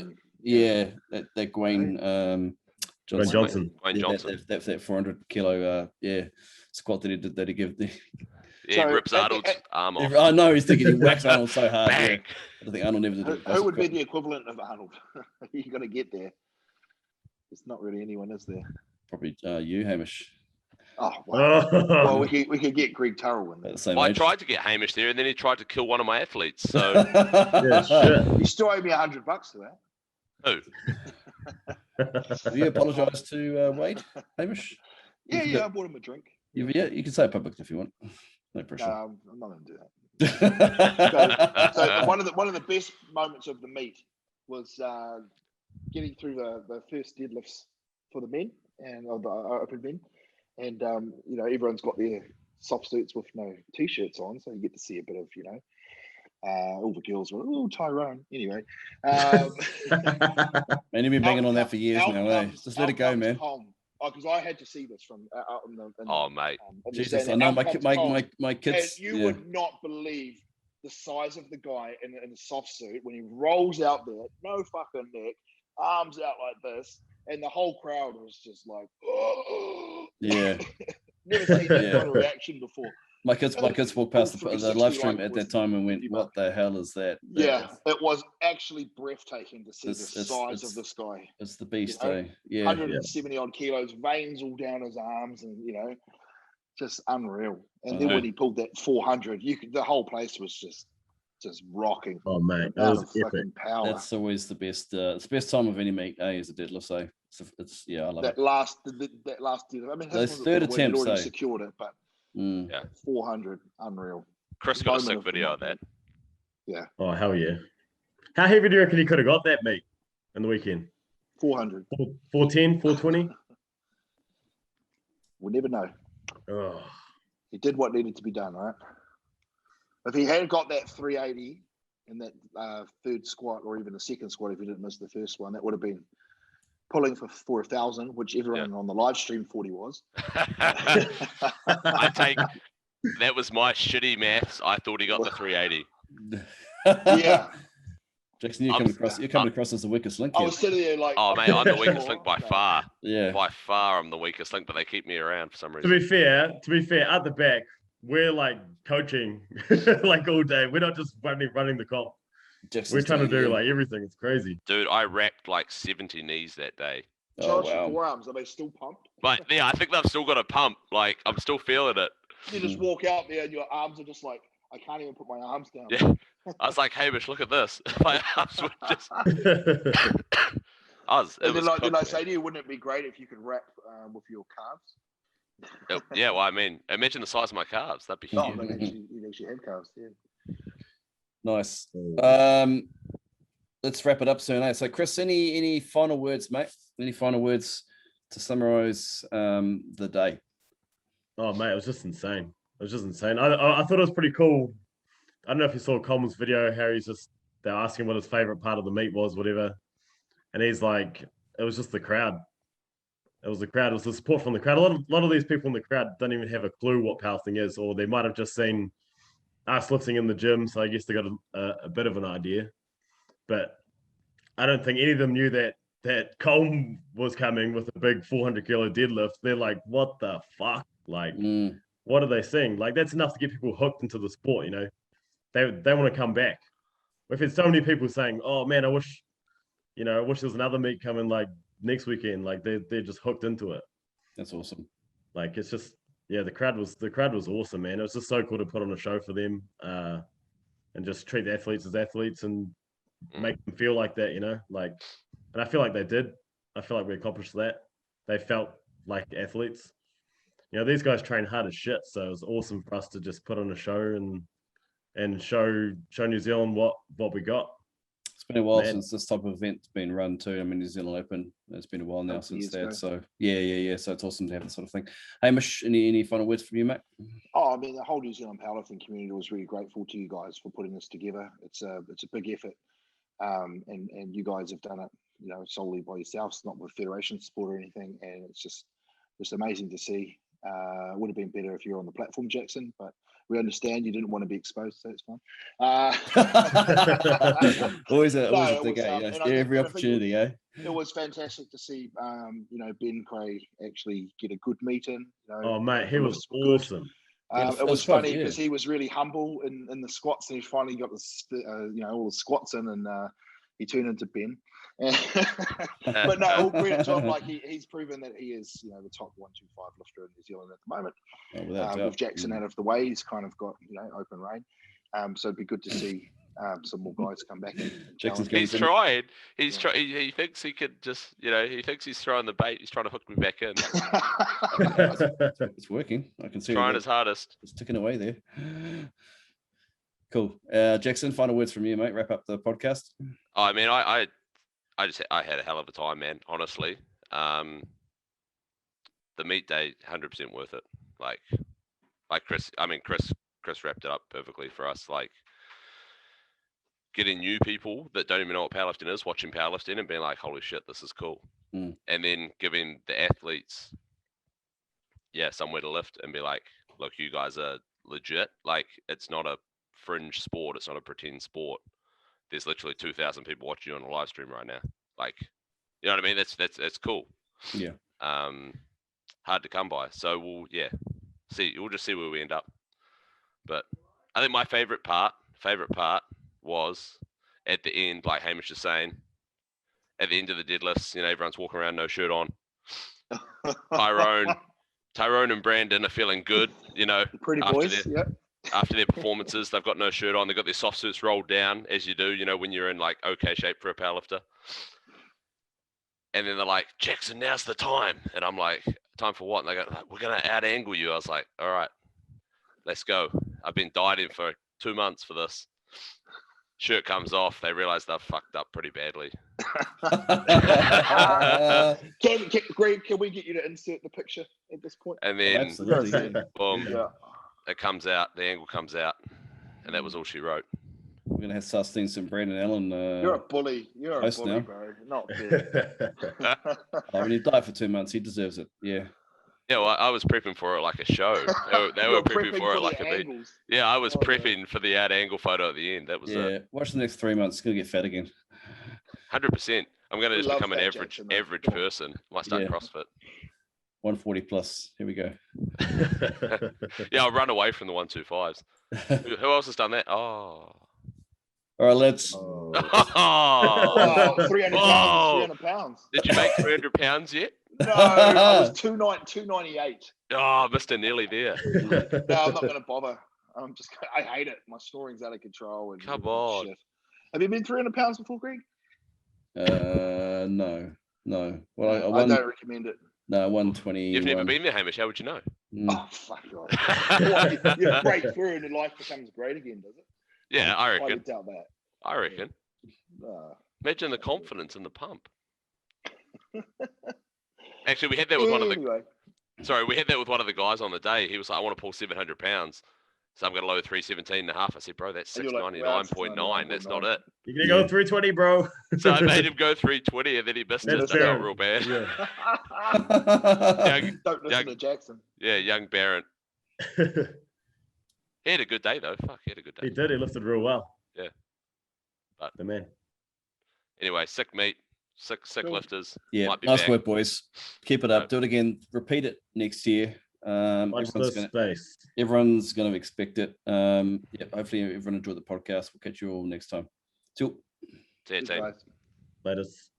that Gwayne Johnson. That 400 kilo squat that he gave the. Yeah, he rips Arnold's arm off. I know he's thinking he whacks Arnold so hard. Bang. Yeah. I don't think Arnold never did it. Who would be the equivalent of Arnold? You got to get there. There's not really anyone, is there? Probably you, Hamish. Oh, wow. Well, Oh, we could get Greg Turrell in there. At the same I age. tried to get Hamish there, and then he tried to kill one of my athletes. So yeah, shit. You still owe me $100 for that. who? Have you apologised to Wade, Hamish? Yeah, I bought him a drink. You can say it publicly if you want. No pressure. No, I'm not going to do that. So one of the best moments of the meet was getting through the first deadlifts for the men and the open men, and everyone's got their soft suits with no t-shirts on, so you get to see a bit of all the girls were Tyrone anyway. Man, you've been banging on that for years now, eh? Just let it go, man. Because I had to see this from out in the. Oh, mate. Jesus, I know my kids. And you would not believe the size of the guy in a soft suit when he rolls out there, no fucking neck, arms out like this, and the whole crowd was just like, oh. Yeah. Never seen that kind of reaction before. My kids walked past the live stream at that time and went, "What the hell is that?" Yeah, it was actually breathtaking to see the size of this guy. It's the beast, eh? Yeah, 170 odd kilos, veins all down his arms, and just unreal. And then when he pulled that 400, the whole place was just rocking. Oh man, that was epic. Power. That's always the best. It's the best time of any meet, eh? Is a deadlift, so it's I love that it. Last deadlift. I mean, those third attempts, already secured it, but 400, unreal. Chris got a sick video of that. Yeah. Oh hell yeah! How heavy do you reckon he could have got that mate in the weekend? 400. 410, 420? We'll never know. Oh. He did what needed to be done, right? If he had got that 380 in that third squat, or even the second squat, if he didn't miss the first one, that would have been pulling for 1,000, which everyone on the live stream thought he was. That was my shitty maths. I thought he got the 380. Yeah. Jackson, you're coming across as the weakest link here. I was sitting there like, oh mate, I'm the weakest link by far. Yeah. By far, I'm the weakest link, but they keep me around for some reason. To be fair, at the back, we're like coaching like all day. We're not just running the comp. We're trying to do like everything. It's crazy. Dude, I racked like 70 knees that day. Oh, wow. Forearms, are they still pumped? But yeah, I think they've still got a pump. Like, I'm still feeling it. You just walk out there and your arms are just like, I can't even put my arms down. Yeah. I was like, Hamish, look at this. My arms were just. Did I say to you, wouldn't it be great if you could rap with your calves? Yeah, well, I mean, imagine the size of my calves. That'd be huge. Oh, you actually had calves, yeah. Nice. Let's wrap it up soon, eh? So, Kris, any final words, mate? Any final words to summarize the day? Oh, mate, it was just insane. I thought it was pretty cool. I don't know if you saw Coleman's video, Harry's they're asking what his favorite part of the meet was, whatever. And he's like, it was just the crowd. It was the crowd. It was the support from the crowd. A lot of these people in the crowd don't even have a clue what powerlifting is, or they might have just seen us lifting in the gym. So I guess they got a bit of an idea. But I don't think any of them knew that Coleman was coming with a big 400 kilo deadlift. They're like, what the fuck? Like, what are they seeing? Like, that's enough to get people hooked into the sport, you know? They want to come back. We've had so many people saying, oh man, I wish there was another meet coming like next weekend. Like they're just hooked into it. That's awesome. Like it's just, yeah, the crowd was awesome, man. It was just so cool to put on a show for them, and just treat the athletes as athletes and make them feel like that, you know? Like, and I feel like they did. I feel like we accomplished that. They felt like athletes. You know, these guys train hard as shit, so it was awesome for us to just put on a show and show New Zealand what we got. It's been a while since this type of event's been run too. I mean, New Zealand Open, it's been a while now since that. Ago. So yeah. So it's awesome to have this sort of thing. Hamish, any final words from you, mate? Oh, I mean, the whole New Zealand powerlifting community was really grateful to you guys for putting this together. It's a big effort, and you guys have done it, solely by yourselves, not with federation support or anything. And it's just amazing to see. It would have been better if you were on the platform, Jackson, but we understand you didn't want to be exposed, so it's fine. Always a thing, every opportunity, It was fantastic to see, Ben Creagh actually get a good meeting. Oh, mate, he was awesome. It was funny because he was really humble in the squats, and he finally got all the squats in, and he turned into Ben. But no, all credit to him. Like he's proven that he is, the top 125 lifter in New Zealand at the moment. Oh, without doubt. With Jackson out of the way, he's kind of got open reign. So it'd be good to see some more guys come back. Jackson's He's trying. He thinks he could just, he thinks he's throwing the bait. He's trying to hook me back in. It's working. I can see. Trying his hardest. It's ticking away there. Cool. Jackson, final words from you, mate. Wrap up the podcast. I mean, I had a hell of a time, man. Honestly, the meet day, 100% worth it. Like Kris. I mean, Kris wrapped it up perfectly for us. Like getting new people that don't even know what powerlifting is, watching powerlifting and being like, "Holy shit, this is cool," and then giving the athletes, somewhere to lift and be like, "Look, you guys are legit. Like, it's not a fringe sport. It's not a pretend sport. There's literally 2,000 people watching you on a live stream right now. Like, you know what I mean? That's cool. Yeah. Hard to come by. So we'll just see where we end up. But I think my favorite part was at the end, like Hamish is saying, at the end of the deadlifts, everyone's walking around no shirt on. Tyrone and Brandon are feeling good, Pretty boys, after their performances. They've got no shirt on. They've got their soft suits rolled down, as you do, when you're in like okay shape for a powerlifter. And then they're like, "Jackson, now's the time." And I'm like, "Time for what?" And they go, "We're going to out angle you." I was like, "All right, let's go." I've been dieting for 2 months for this. Shirt comes off. They realize they've fucked up pretty badly. Greg, can we get you to insert the picture at this point? And then, absolutely. boom, it comes out. The angle comes out. And that was all she wrote. We're going to have Sustenance and Brandon Allen. You're a bully. You're a bully, now. bro. Not fair. When he died for 2 months, he deserves it. Yeah. Yeah, well, I was prepping for it like a show. They were prepping for it like a beat. Yeah, I was prepping for the out angle photo at the end. That was it. Watch the next 3 months. It's going to get fat again. 100%. I'm going to just become an average person. Might start CrossFit. 140 plus. Here we go. Yeah, I'll run away from the 125s. Who else has done that? Oh. All right, let's. Oh, 300 pounds. 300 pounds. Did you make 300 pounds yet? No, I was 298. Oh, Mr. Nearly there. No, I'm not going to bother. I hate it. My snoring's out of control. And come on. Shit. Have you been 300 pounds before, Greg? No. Well, I don't recommend it. No, 120. You've never been there, Hamish. How would you know? Oh, fuck off. You break through and life becomes great again, does it? Yeah, I reckon. I would doubt that. I reckon. Imagine the confidence in the pump. Actually, we had that with we had that with one of the guys on the day. He was like, "I want to pull 700 pounds. So I'm going to load 317.5. I said, "Bro, that's 699.9. That's not it." You're going to go 320, bro. So I made him go 320 and then he missed it. That felt real bad. Yeah. Don't listen to Jackson. Yeah, young Barrett. He had a good day, though. Fuck, he had a good day. He did. He lifted real well. Yeah. But the man. Anyway, sick meat. Sick lifters. Yeah, might be nice back. work, boys. Keep it up. Do it again. Repeat it next year. Watch this space. Everyone's going to expect it. Hopefully everyone enjoyed the podcast. We'll catch you all next time. See you, team. Laters.